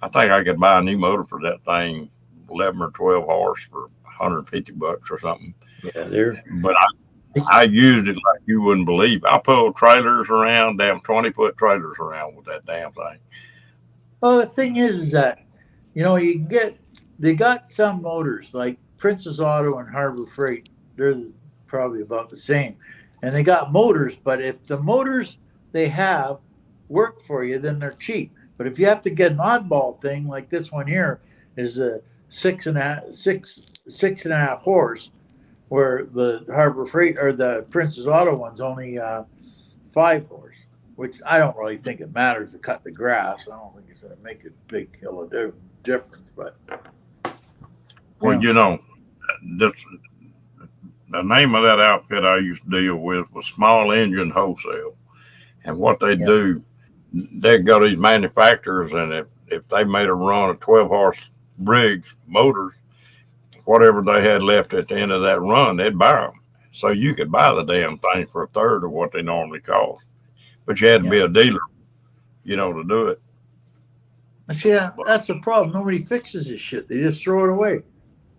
I think I could buy a new motor for that thing, 11 or 12 horse for $150 or something.
Yeah,
but I used it like you wouldn't believe. I pulled trailers around, damn 20-foot trailers around with that damn thing.
Well, the thing is that, they got some motors like Princess Auto and Harbor Freight. They're probably about the same. And they got motors, but if the motors they have work for you, then they're cheap. But if you have to get an oddball thing like this one here is a 6.5 horse, where the Harbor Freight or the Princess Auto one's only 5 horse, which I don't really think it matters to cut the grass. I don't think it's going to make a big hill of difference. But
well, the name of that outfit I used to deal with was Small Engine Wholesale, and what they do, they go to these manufacturers, and if they made a run of 12 horse Briggs motors, whatever they had left at the end of that run, they'd buy them. So you could buy the damn thing for a third of what they normally cost. But you had to be a dealer, to do it.
See, that's the problem. Nobody fixes this shit. They just throw it away.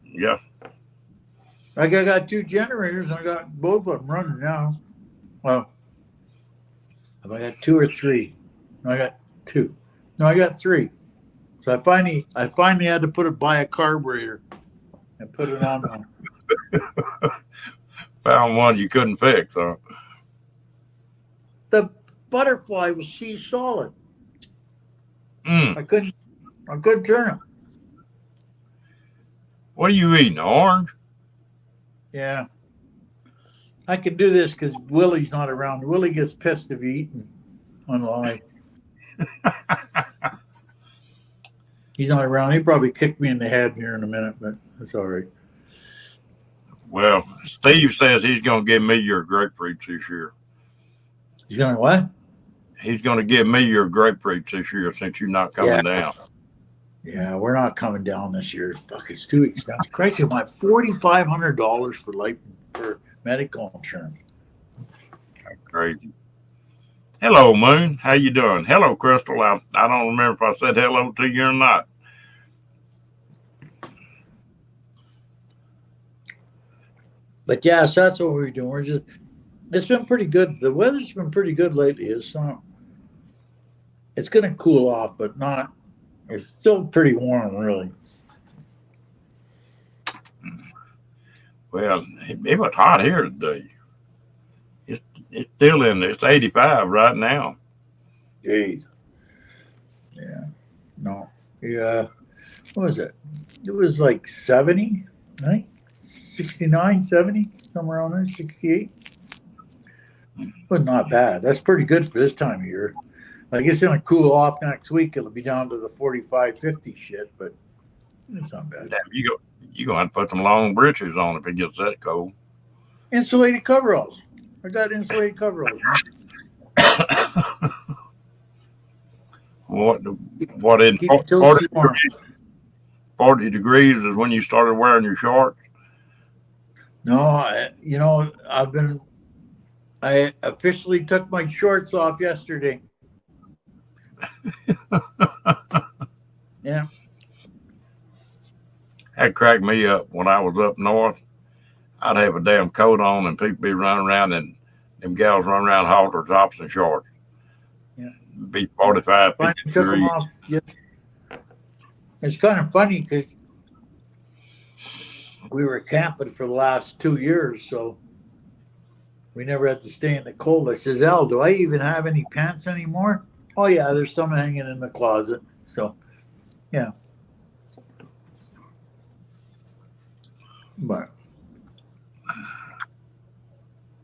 Yeah.
Like I got 2 generators, and I got both of them running now. Well, have I got 2 or 3? No, I got 2. No, I got 3. So I finally had to buy a carburetor and put it on one.
Found one you couldn't fix, huh?
The butterfly was sea solid.
Mm.
I couldn't turn it.
What are you eating? Orange?
Yeah. I could do this because Willie's not around. Willie gets pissed if you eat on live. He's not around. He'll probably kick me in the head here in a minute, but that's all right.
Well, Steve says he's going to give me your grapefruits this year.
He's going to what?
He's going to give me your grapefruits this year since you're not coming down.
Yeah, we're not coming down this year. Fuck, it's too expensive. Christ, I want $4,500 for medical insurance.
That's crazy. Hello, Moon. How you doing? Hello, Crystal. I don't remember if I said hello to you or not.
But yeah, so that's what we're doing. It's been pretty good. The weather's been pretty good lately. It's going to cool off, but not. It's still pretty warm, really.
Well, it was hot here today. It's still it's 85 right now.
Jeez. Yeah. No. Yeah. What was it? It was like 70, right? 69, 70, somewhere around there, 68. But not bad. That's pretty good for this time of year. I guess it's going to cool off next week. It'll be down to the 45, 50 shit, but it's not bad.
Damn, you're going to have to put some long breeches on if it gets that cold.
Insulated coveralls. I got insulated coveralls.
What in 40 degrees is when you started wearing your shorts?
No, I officially took my shorts off yesterday. Yeah.
That cracked me up when I was up north. I'd have a damn coat on and people be running around and them gals run around halter tops and shorts.
Yeah.
Be 45, 50 degrees.
Yeah. It's kind of funny because we were camping for the last 2 years, so we never had to stay in the cold. I says, Al, do I even have any pants anymore? Oh, yeah, there's some hanging in the closet. So, yeah. But,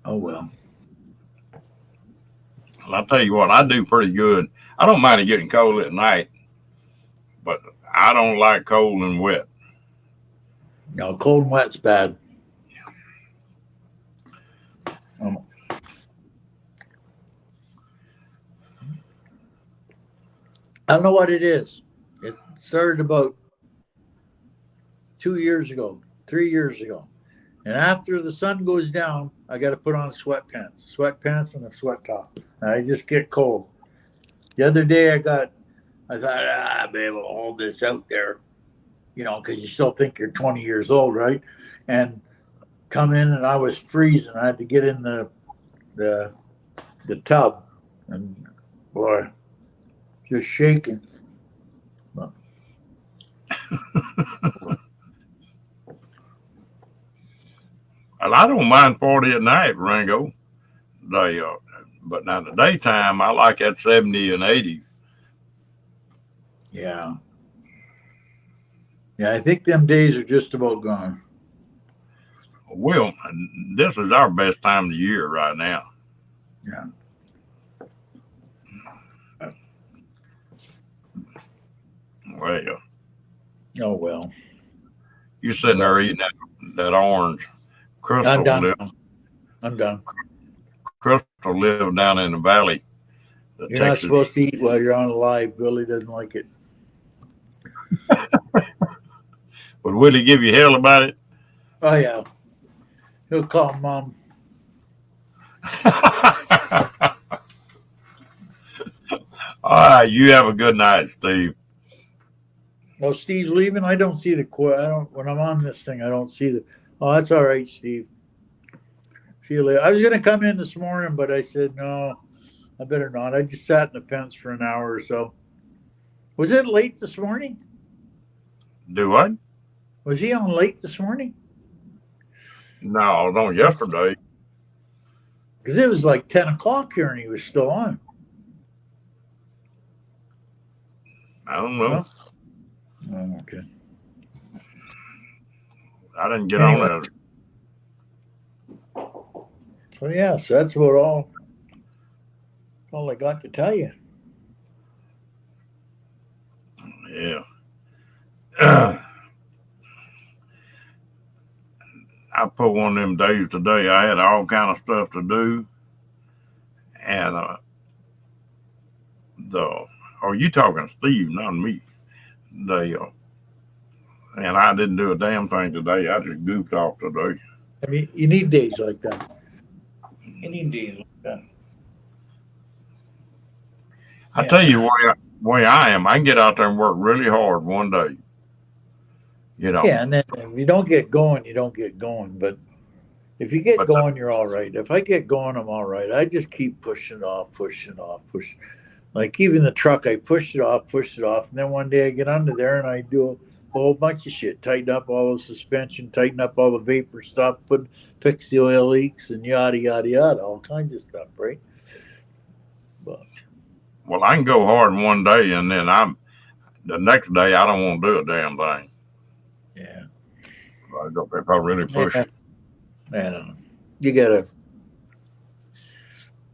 oh, well.
Well, I'll tell you what, I do pretty good. I don't mind it getting cold at night, but I don't like cold and wet.
No, cold and wet's bad. I don't know what it is. It started about 2 years ago, 3 years ago. And after the sun goes down, I got to put on sweatpants and a sweat top. And I just get cold. The other day I thought, I'll be able to hold this out there, because you still think you're 20 years old, right? And come in and I was freezing. I had to get in the tub and boy, just shaking. But,
well, I don't mind 40 at night, Rango. But now the daytime, I like that 70 and 80.
Yeah. Yeah, I think them days are just about gone.
Well, this is our best time of the year right now.
Yeah.
Well.
Oh, well.
You're sitting there eating that orange. Crystal
I'm done.
Crystal lived down in the valley.
You're
Texas.
not supposed to eat while you're on live. Billy doesn't like it.
Would Willie give you hell about it?
Oh, yeah. He'll call Mom.
All right, you have a good night, Steve.
Oh, Steve's leaving. I don't see the I don't. When I'm on this thing, I don't see the. Oh, that's all right, Steve. See you later. I was gonna come in this morning, but I said no. I better not. I just sat in the fence for an hour or so. Was it late this morning?
Do what?
Was he on late this morning?
No, no, yesterday.
Because it was like 10 o'clock here, and he was still on.
I don't know.
Oh, okay.
I didn't get on there.
So yeah, so that's about all I got to tell you.
Yeah. I put one of them days today. I had all kind of stuff to do, and you talking to Steve, not me. And I didn't do a damn thing today. I just goofed off today.
I mean, you need days like that. You need days like that.
I tell you way I am. I can get out there and work really hard one day. You know.
Yeah, and then if you don't get going, you don't get going. But if you get going, you're all right. If I get going, I'm all right. I just keep pushing off. Like even the truck, I pushed it off. And then one day I get under there and I do a whole bunch of shit. Tighten up all the suspension, tighten up all the vapor stuff, fix the oil leaks and yada, yada, yada. All kinds of stuff, right? But
well, I can go hard one day and then the next day I don't want to do a damn thing.
Yeah.
If I really push it.
I don't know.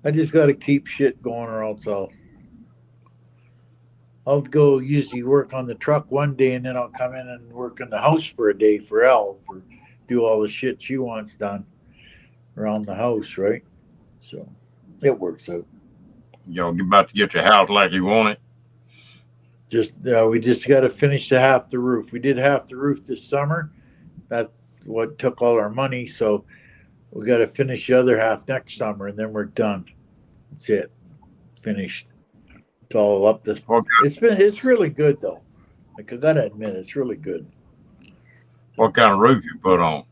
I just got to keep shit going or else I'll go usually work on the truck one day and then I'll come in and work in the house for a day for Elle for do all the shit she wants done around the house, right? So it works out.
You're about to get your house like you want it.
We just got to finish half the roof. We did half the roof this summer. That's what took all our money. So we got to finish the other half next summer, and then we're done. That's it. Finished. It's all up this. Okay. It's really good though. Like I gotta admit, it's really good.
What kind of roof you put on?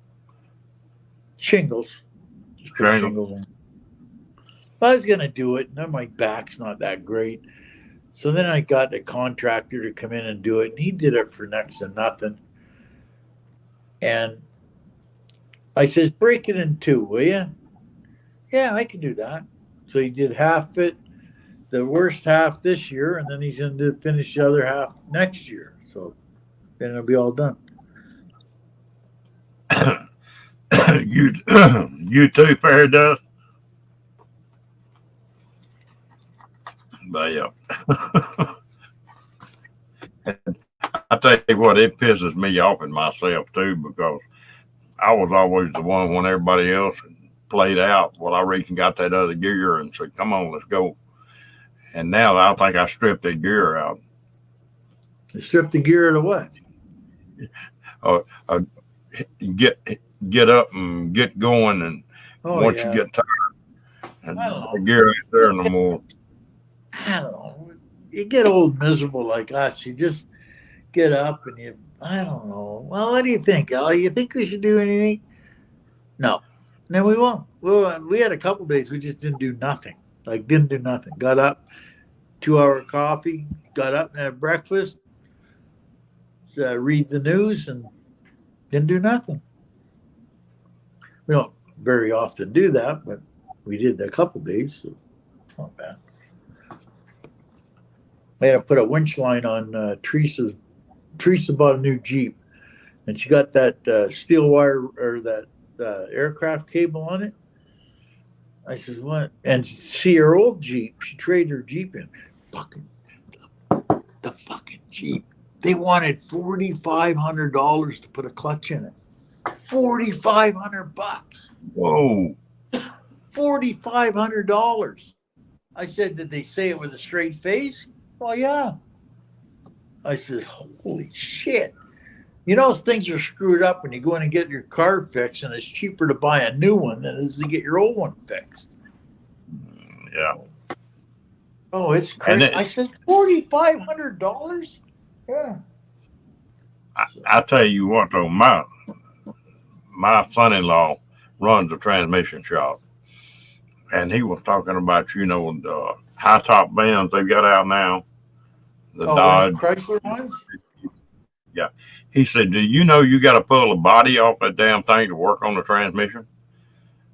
Shingles. Just put shingles on. I was gonna do it, and then my back's not that great. So then I got a contractor to come in and do it, and he did it for next to nothing. And I says, break it in two, will you? Yeah, I can do that. So he did half it, the worst half this year, and then he's going to finish the other half next year. So then it'll be all done.
You too, Fairy Dust? But yeah. I tell you what, it pisses me off in myself too, because I was always the one when everybody else played out. Well, I reached and got that other gear and said, come on, let's go. And now I think I stripped that gear out.
You stripped the gear to what?
Get up and get going, and once you get tired, and the gear ain't there no more.
I don't know. You get old miserable like us. You just get up and I don't know. Well, what do you think, Al? You think we should do anything? No. No, we won't. Well, we had a couple days we just didn't do nothing. Didn't do nothing. Got up, 2-hour coffee, got up and had breakfast, read the news, and didn't do nothing. We don't very often do that, but we did a couple days, so it's not bad. I had to put a winch line on Teresa's. Teresa bought a new Jeep, and she got that steel wire or that aircraft cable on it. I said, what? And see her old Jeep. She traded her Jeep in. The fucking Jeep. They wanted $4,500 to put a clutch in it. $4,500.
Whoa.
$4,500. I said, did they say it with a straight face? Well, yeah. I said, holy shit. You know, things are screwed up when you go in and get your car fixed, and it's cheaper to buy a new one than it is to get your old one fixed.
Yeah.
Oh, it's
And
crazy. I said $4,500. Yeah.
I tell you what, though, my son-in-law runs a transmission shop, and he was talking about, the high top bands they've got out now, the
Oh, them
Dodge.
Chrysler ones.
Yeah. He said, "Do you know you got to pull the body off that damn thing to work on the transmission?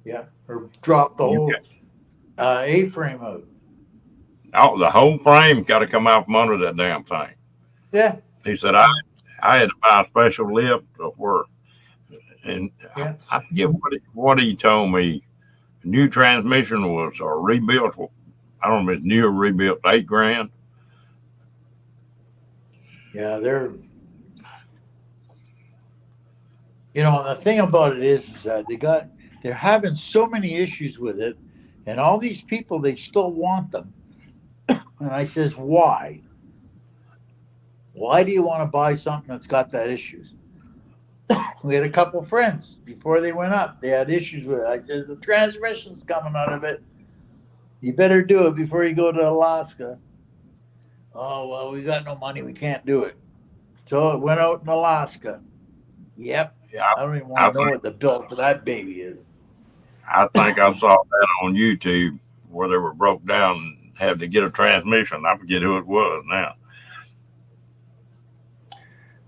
Yeah, or drop the
You
whole A-frame out.
the whole frame got to come out from under that damn thing."
Yeah.
He said, I had to buy a special lift for, and
Yeah.
I forget what he told me. New transmission was or rebuilt. I don't know if it's new or rebuilt, $8,000.
Yeah, the thing about it is that they're having so many issues with it, and all these people, they still want them. And I says, why? Why do you want to buy something that's got that issues? We had a couple friends before they went up. They had issues with it. I said, the transmission's coming out of it. You better do it before you go to Alaska. Oh, well, we got no money. We can't do it. So it went out in Alaska. Yep.
Yeah,
I don't even want to know what the bill for that baby is.
I think I saw that on YouTube where they were broke down and had to get a transmission. I forget who it was now.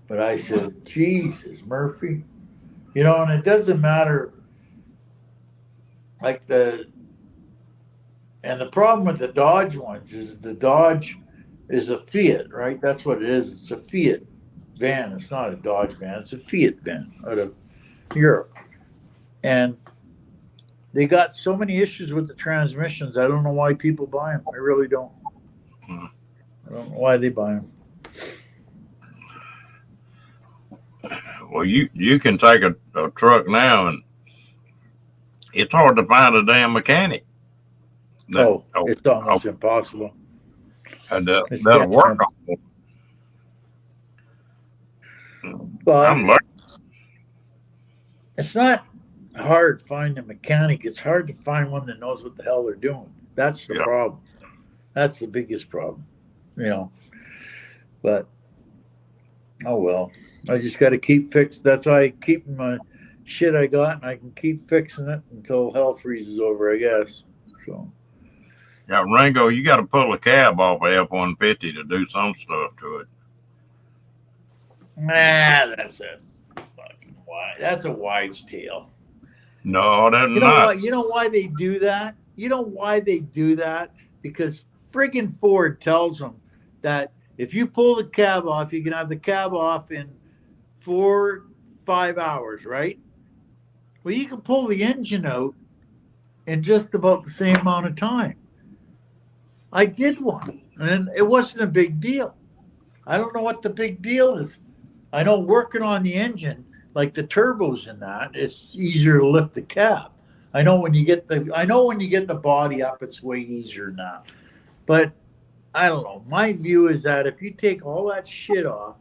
But I said, Jesus, Murphy. And it doesn't matter. And the problem with the Dodge ones is the Dodge is a Fiat, right? That's what it is. It's a Fiat van. It's not a Dodge van. It's a Fiat van out of Europe. And they got so many issues with the transmissions. I don't know why people buy them. I really don't. I don't know why they buy them.
Well, you can take a truck now, and it's hard to find a damn mechanic.
It's almost impossible.
And that'll work on it.
But
I'm lucky.
It's not hard to find a mechanic. It's hard to find one that knows what the hell they're doing. That's the problem. That's the biggest problem. But oh well. I just got to keep fixed. That's why I keep my shit I got, and I can keep fixing it until hell freezes over, I guess. So.
Yeah, Ringo, you got to pull a cab off of F-150 to do some stuff to it.
Nah, that's a fucking wise. That's a wives' tale.
No, that's
not.
What?
You know why they do that? You know why they do that? Because friggin' Ford tells them that if you pull the cab off, you can have the cab off in 4-5 hours, right? Well, you can pull the engine out in just about the same amount of time. I did one, and it wasn't a big deal. I don't know what the big deal is. I know working on the engine, like the turbos in that, it's easier to lift the cab. I know when you get the body up, it's way easier now. But I don't know. My view is that if you take all that shit off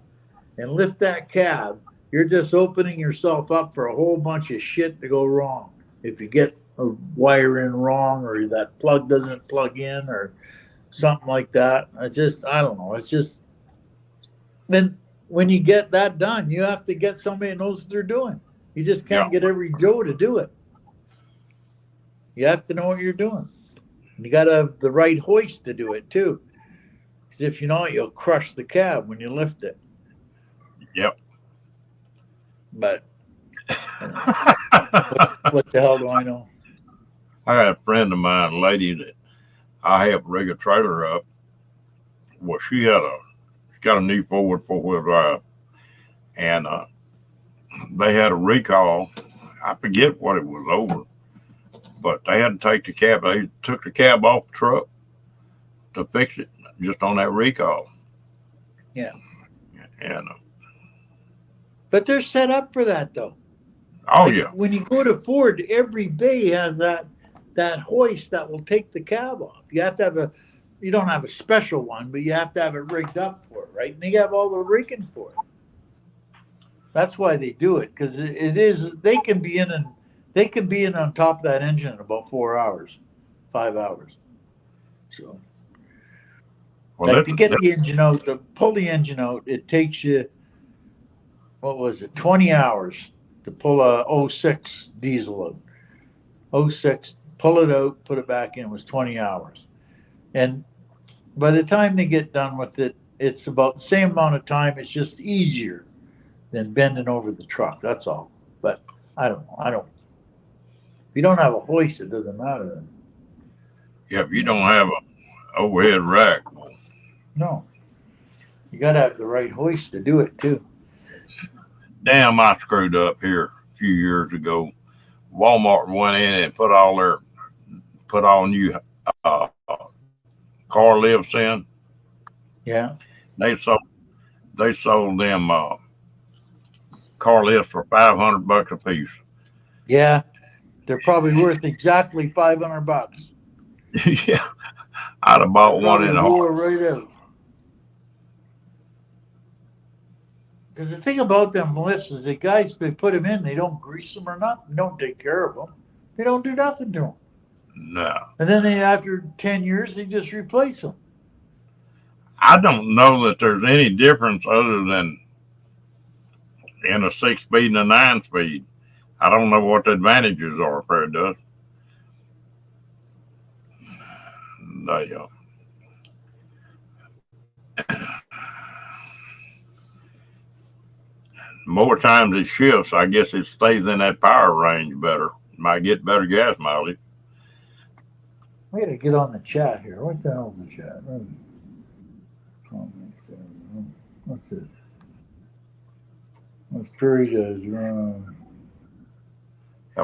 and lift that cab, you're just opening yourself up for a whole bunch of shit to go wrong. If you get a wire in wrong, or that plug doesn't plug in, or something like that. I don't know. It's just, then when you get that done, you have to get somebody who knows what they're doing. You just can't get every Joe to do it. You have to know what you're doing. You got to have the right hoist to do it too. Because if you don't, you'll crush the cab when you lift it.
Yep.
But what the hell do I know?
I got a friend of mine, a lady that I helped rig a trailer up. Well, she got a new Ford 4-wheel drive, and they had a recall. I forget what it was over, but they had to take the cab. They took the cab off the truck to fix it, just on that recall.
Yeah.
And
but they're set up for that, though.
Oh, yeah.
When you go to Ford, every bay has that hoist that will take the cab off. You have to have you don't have a special one, but you have to have it rigged up for it, right? And you have all the rigging for it. That's why they do it, because it is. They can be in and they can be in on top of that engine in about 4 hours, 5 hours. So,
Well,
like to get
that's
the engine out, to pull the engine out, it takes you, what was it, 20 hours to pull a '06 diesel out. '06, pull it out, put it back in, was 20 hours. And by the time they get done with it, it's about the same amount of time. It's just easier than bending over the truck. That's all. But I don't know. I don't. If you don't have a hoist, it doesn't matter.
yeah. If you
You
don't
know,
have a overhead rack,
no. You got to have the right hoist to do it too.
damn, I screwed up here a few years ago. Walmart went in and put all new uh, car lifts in.
Yeah.
They sold they sold them car lifts for $500 a piece.
Yeah. They're probably worth exactly $500.
Yeah, I'd have
They
bought one
probably
in a
wore
heart.
right out. Because the thing about them lifts is the guys, they put them in, they don't grease them or nothing. They don't take care of them. They don't do nothing to them.
No,
And then they, after 10 years, they just replace them.
I don't know that there's any difference other than in a 6 speed and a 9 speed. I don't know what the advantages are if it does. They, more times it shifts, I guess it stays in that power range better. Might get better gas mileage.
We got to get on the chat here. What the hell's the chat? What's this? What's Prairie does?
A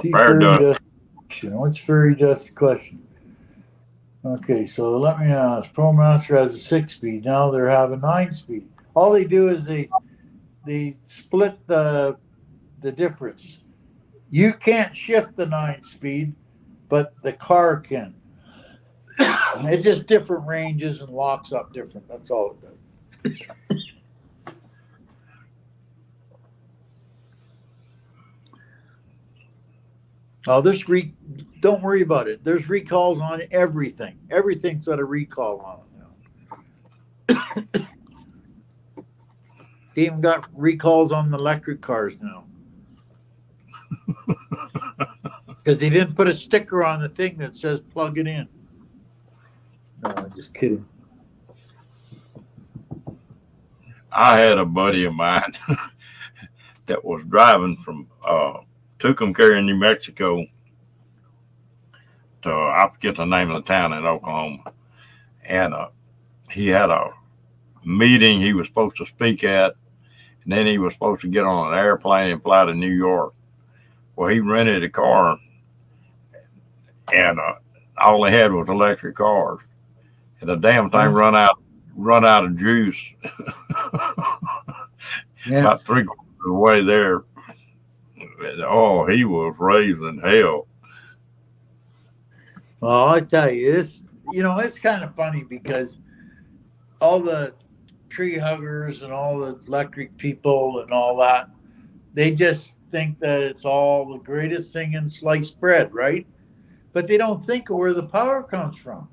T
fair
Prairie
does.
does question. What's Prairie does question? Okay, so let me ask. ProMaster has a 6 speed. Now they're having 9 speed. All they do is they split the difference. You can't shift the 9 speed, but the car can. It's just different ranges and locks up different. That's all it does. Oh, don't worry about it. There's recalls on everything. Everything's got a recall on it now. They even got recalls on the electric cars now. Because they didn't put a sticker on the thing that says plug it in. No, I'm just kidding.
I had a buddy of mine that was driving from Tucumcari, New Mexico to, I forget the name of the town in Oklahoma. And he had a meeting he was supposed to speak at, and then he was supposed to get on an airplane and fly to New York. Well, he rented a car, and all they had was electric cars, and the damn thing run out of juice
Yeah.
about 3/4 of the way there. Oh, he was raising hell.
Well, I tell you, it's kind of funny because all the tree huggers and all the electric people and all that, they just think that it's all the greatest thing in sliced bread, right? But they don't think of where the power comes from.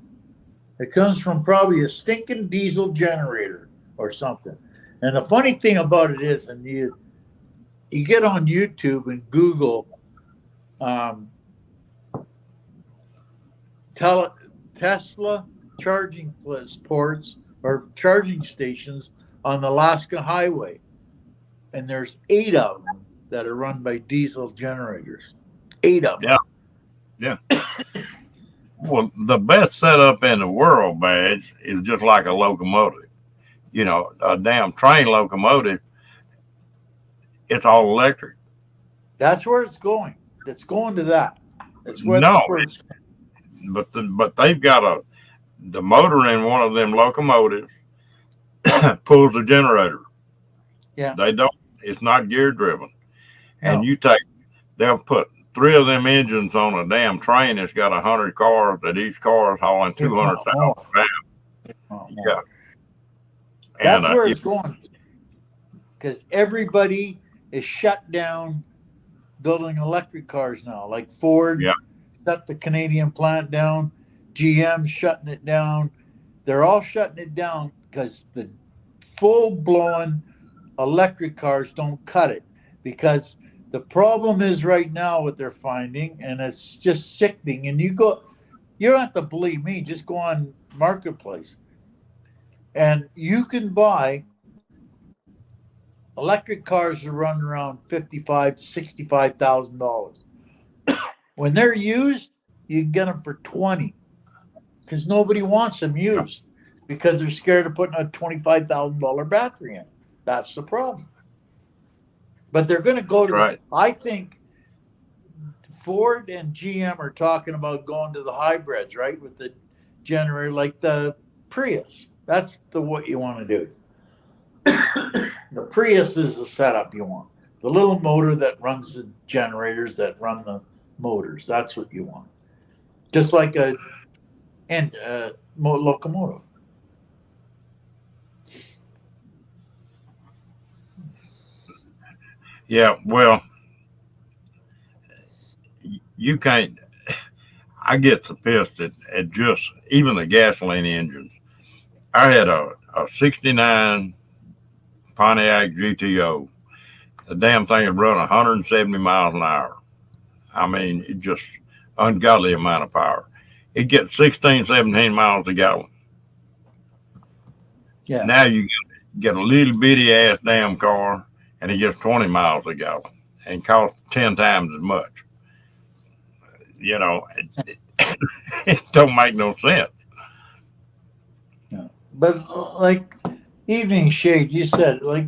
It comes from probably a stinking diesel generator or something. And the funny thing about it is, and you get on YouTube and Google um, Tesla charging ports or charging stations on the Alaska Highway, and there's 8 of them that are run by diesel generators. 8 of them.
Yeah, yeah. Well, the best setup in the world, Badge, is just like a locomotive. You know, a damn train locomotive, it's all electric.
That's where it's going. It's going to that.
No,
That's where it's.
but they've got the motor in one of them locomotives pulls the generator.
Yeah.
They don't. It's not gear driven. And
No.
they'll put 3 of them engines on a damn train that's got 100 cars. That each car is hauling
If not
200,000
more.
pounds.
If not more.
Yeah, and
That's where it's going. Because everybody is shut down building electric cars now. Like Ford
Yeah.
shut the Canadian plant down, GM's shutting it down. They're all shutting it down because the full blown electric cars don't cut it. Because the problem is right now what they're finding, and it's just sickening. And you don't have to believe me, just go on Marketplace. And you can buy electric cars that run around $55,000 to $65,000. When they're used, you can get them for 20 because nobody wants them used because they're scared of putting a $25,000 battery in. That's the problem. But they're going to go
That's
to,
right.
I think Ford and GM are talking about going to the hybrids, right? With the generator, like the Prius. That's what you want to do. The Prius is the setup you want. The little motor that runs the generators that run the motors. That's what you want. Just like a locomotive.
Yeah. Well, you can't. I get so pissed at just even the gasoline engines. I had a '69 Pontiac GTO. The damn thing would run 170 miles an hour. I mean, it just ungodly amount of power. It gets 16, 17 miles a gallon.
Yeah.
Now you get a little bitty ass damn car, and it gets 20 miles a gallon and costs 10 times as much. You know, it don't make no sense.
Yeah. But like Evening Shade, you said like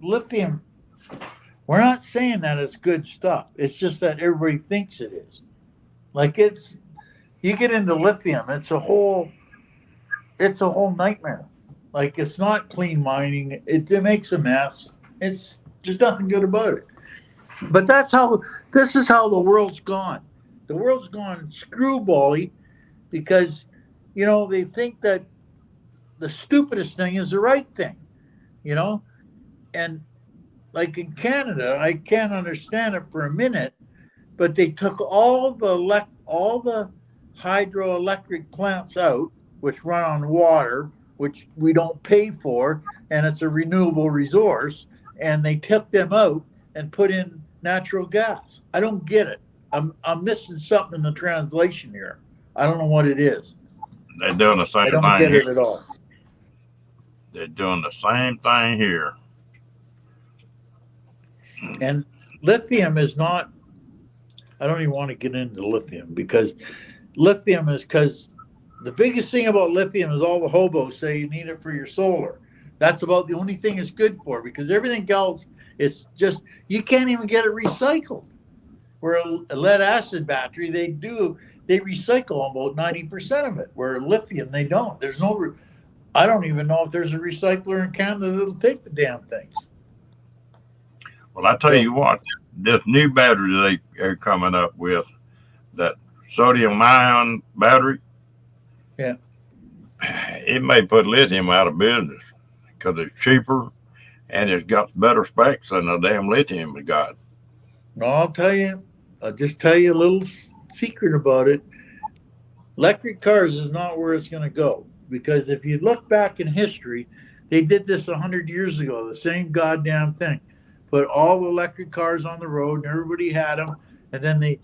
lithium. We're not saying that it's good stuff. It's just that everybody thinks it is. Like you get into lithium, it's a whole nightmare. Like it's not clean mining. It makes a mess. It's there's nothing good about it. But this is how the world's gone. The world's gone screwbally because they think that the stupidest thing is the right thing. You know, and like in Canada, I can't understand it for a minute, but they took all the hydroelectric plants out, which run on water, which we don't pay for, and it's a renewable resource, and they took them out and put in natural gas. I don't get it. I'm missing something in the translation here. I don't know what it is.
They're doing the same
I don't
thing
get
here.
it at all.
They're doing the same thing here.
And lithium is not, I don't even want to get into lithium because the biggest thing about lithium is all the hobos say you need it for your solar. That's about the only thing it's good for because everything else, it's just, you can't even get it recycled. Where a lead acid battery, they recycle about 90% of it. Where lithium, they don't. I don't even know if there's a recycler in Canada that'll take the damn things.
Well, I tell you what, this new battery they're coming up with, that sodium ion battery,
Yeah.
it may put lithium out of business because it's cheaper and it's got better specs than the damn lithium we got.
No, I'll just tell you a little secret about it. Electric cars is not where it's going to go because if you look back in history, they did this 100 years ago, the same goddamn thing. Put all the electric cars on the road and everybody had them. And then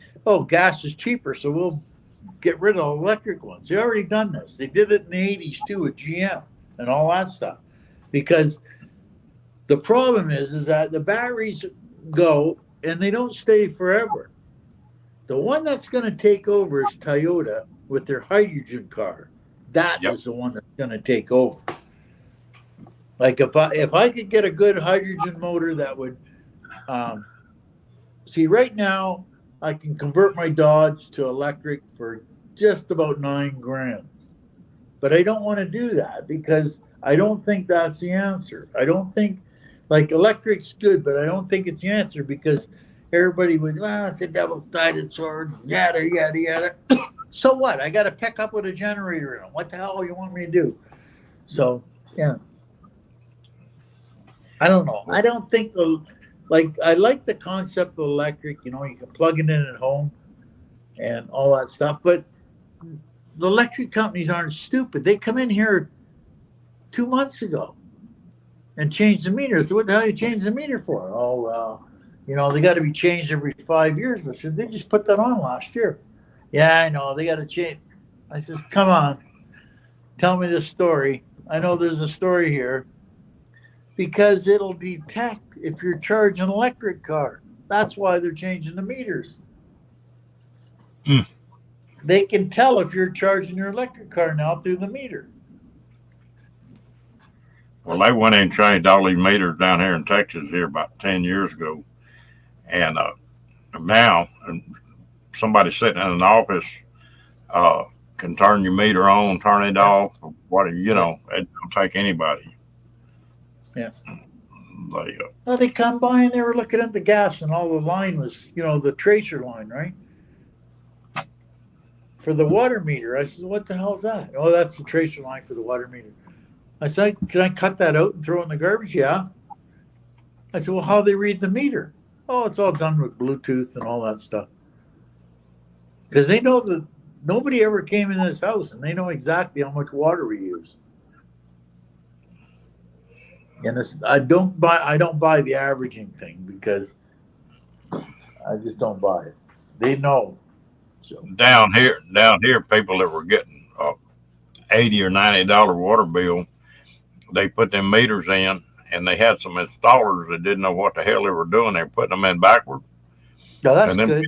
gas is cheaper, so we'll get rid of electric ones. They already done this. They did it in the 80s too with GM and all that stuff. Because the problem is that the batteries go and they don't stay forever. The one that's going to take over is Toyota with their hydrogen car. That is the one that's going to take over. Like if I could get a good hydrogen motor that would see right now I can convert my Dodge to electric for just about $9,000. But I don't want to do that because I don't think that's the answer. I don't think like electric's good, but I don't think it's the answer because everybody would, it's a double-sided sword, yada, yada, yada. So what? I got to pick up with a generator in them. What the hell do you want me to do? So, yeah. I don't know. I don't think Like I like the concept of electric. You know, you can plug it in at home and all that stuff. But the electric companies aren't stupid. They come in here 2 months ago and changed the meter. So what the hell you change the meter for? Oh well, you know they got to be changed every 5 years. I said they just put that on last year. Yeah, I know they got to change. I says, come on, tell me this story. I know there's a story here because it'll detect if you're charging an electric car. That's why they're changing the meters.
Mm.
They can tell if you're charging your electric car now through the meter.
Well, they went in and changed all these meters down here in Texas here about 10 years ago. And now somebody sitting in an office uh, can turn your meter on, turn it
Yeah,
off. What you
yeah,
know, it don't take anybody.
yeah.
They,
Well, they come by and they were looking at the gas, and all the line was, the tracer line, right? For the water meter. I said, what the hell is that? Oh, that's the tracer line for the water meter. I said, can I cut that out and throw it in the garbage? Yeah. I said, well, how do they read the meter? Oh, it's all done with Bluetooth and all that stuff. Because they know that nobody ever came in this house and they know exactly how much water we use. And I don't buy the averaging thing because I just don't buy it. They know. So
down here, people that were getting $80 or $90 water bill, they put them meters in, and they had some installers that didn't know what the hell they were doing. They were putting them in backward,
yeah, that's
and then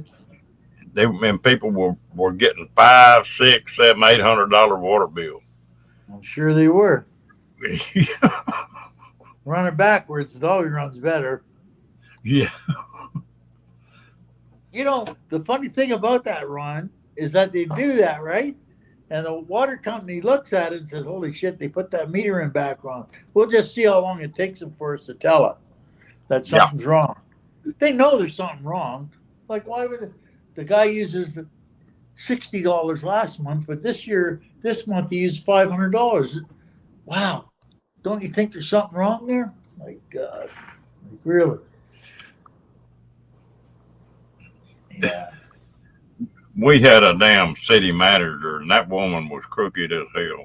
good.
people were getting five, six, seven, $800 water bill.
I'm sure they were.
Yeah,
Running backwards, it always runs better.
yeah,
The funny thing about that, Ron, is that they do that, right? And the water company looks at it and says, holy shit, they put that meter in back wrong. We'll just see how long it takes them for us to tell us that
yeah.
something's wrong. They know there's something wrong. Like, why would the guy uses $60 last month, but this month he used $500? Wow. Don't you think there's something wrong there? My God. Like, really? Yeah.
We had a damn city manager, and that woman was crooked as hell.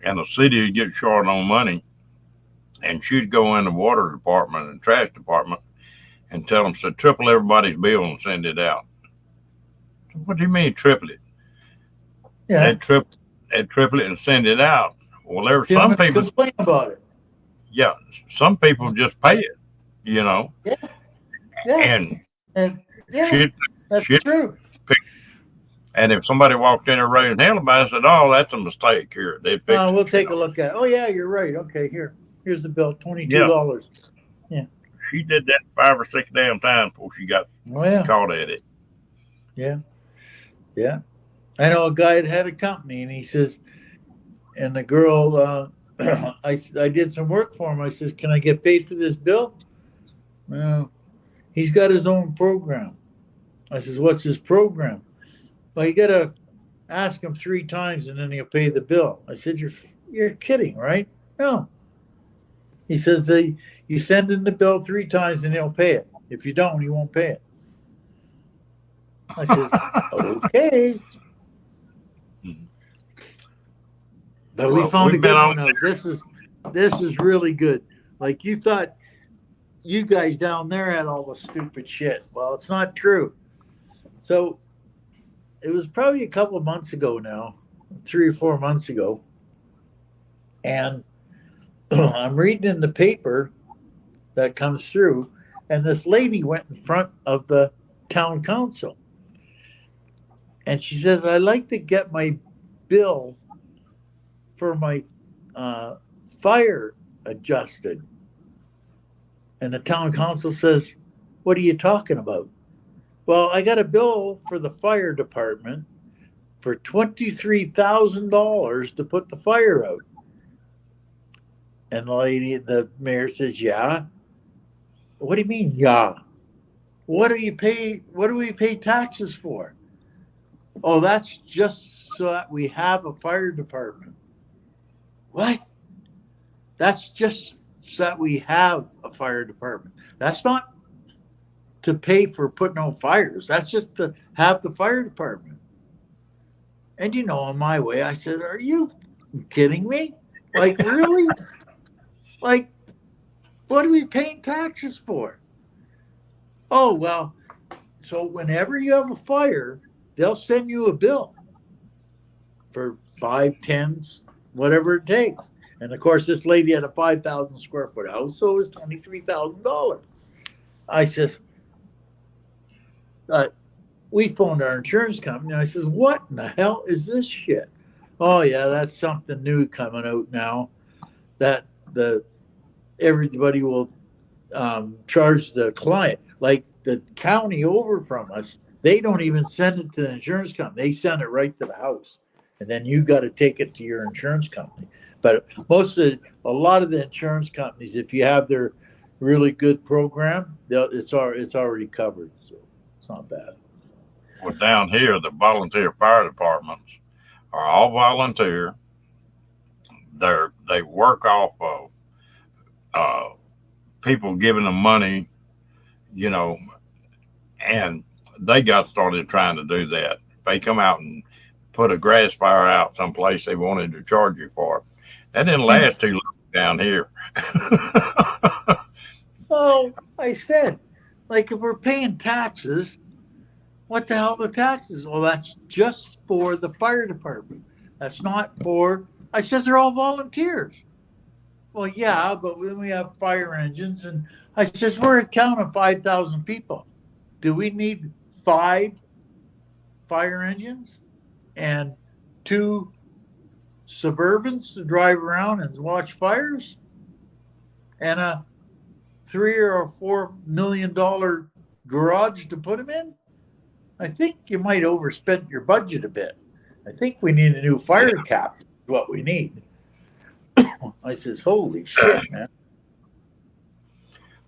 And the city would get short on money, and she'd go in the water department and trash department and tell them to triple everybody's bill and send it out. What do you mean triple it?
Yeah.
They'd triple, they'd triple it and send it out. Well, there were
See, I'm
some
going to
people,
complain about it.
yeah, some people just pay it, you know,
Yeah. Yeah.
and
And yeah,
shit,
that's
shit.
true.
And if somebody walked in there raising hell about it, said, "Oh, that's a mistake here," they'd fix it.
We'll take a look at it. Oh, yeah, you're right. Okay, here's the bill,
Yeah,
$22. Yeah.
she did that 5 or 6 damn times before she got
Oh, yeah.
caught at it.
Yeah. Yeah. I know a guy that had a company, and he says, and the girl, I did some work for him. I says, can I get paid for this bill? No. He's got his own program. I says, what's his program? Well, you got to ask him 3 times, and then he'll pay the bill. I said, you're kidding, right? No. He says you send in the bill 3 times, and he'll pay it. If you don't, he won't pay it. I said, okay. But we
Well,
found a
we've been
good
on.
one out. This is really good. Like you thought you guys down there had all the stupid shit. Well, it's not true. So it was probably a couple of months ago now, 3 or 4 months ago. And I'm reading in the paper that comes through, and this lady went in front of the town council. And she says, I'd like to get my bill for my fire adjusted. And the town council says, what are you talking about? Well, I got a bill for the fire department for $23,000 to put the fire out. And the mayor says, yeah. What do you mean, yeah? What do we pay taxes for? Oh, that's just so that we have a fire department. What? That's just so that we have a fire department. That's not to pay for putting out fires. That's just to have the fire department. And on my way, I said, "Are you kidding me? Like, really? Like, what are we paying taxes for?" Oh, well, so whenever you have a fire, they'll send you a bill for 5, 10, whatever it takes. And of course, this lady had a 5,000 square foot house, so it was $23,000. I says, we phoned our insurance company. And I says, "What in the hell is this shit?" "Oh yeah, that's something new coming out now. That everybody will charge the client. Like the county over from us, they don't even send it to the insurance company. They send it right to the house, and then you got to take it to your insurance company." But a lot of the insurance companies, if you have their really good program, it's already covered, so it's not bad.
Well, down here, the volunteer fire departments are all volunteer. They work off of people giving them money, you know, and they got started trying to do that. They come out and put a grass fire out someplace, they wanted to charge you for it. That didn't last too long down here.
Well, I said, like, if we're paying taxes, what the hell are the taxes? Well, that's just for the fire department. That's not for. I says they're all volunteers. Well, yeah, but then we have fire engines, and I says we're a town of 5,000 people. Do we need 5 fire engines and 2 Suburbans to drive around and watch fires, and a $3 or $4 million garage to put them in? I think you might overspend your budget a bit. I think we need a new fire cap. Is what we need. I says, holy shit, man.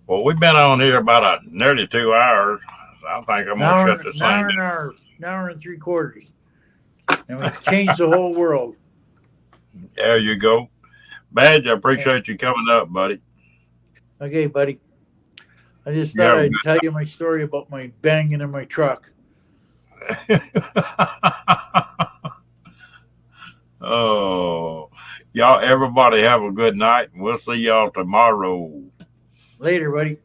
Well, we've been on here about nearly 2 hours. So I think I'm going to shut this thing down.
An hour and 3/4. And we changed the whole world.
There you go. Badge, I appreciate you coming up, buddy.
Okay, buddy. I just thought I'd tell you my story about my banging in my truck.
Oh, y'all, everybody have a good night. We'll see y'all tomorrow.
Later, buddy.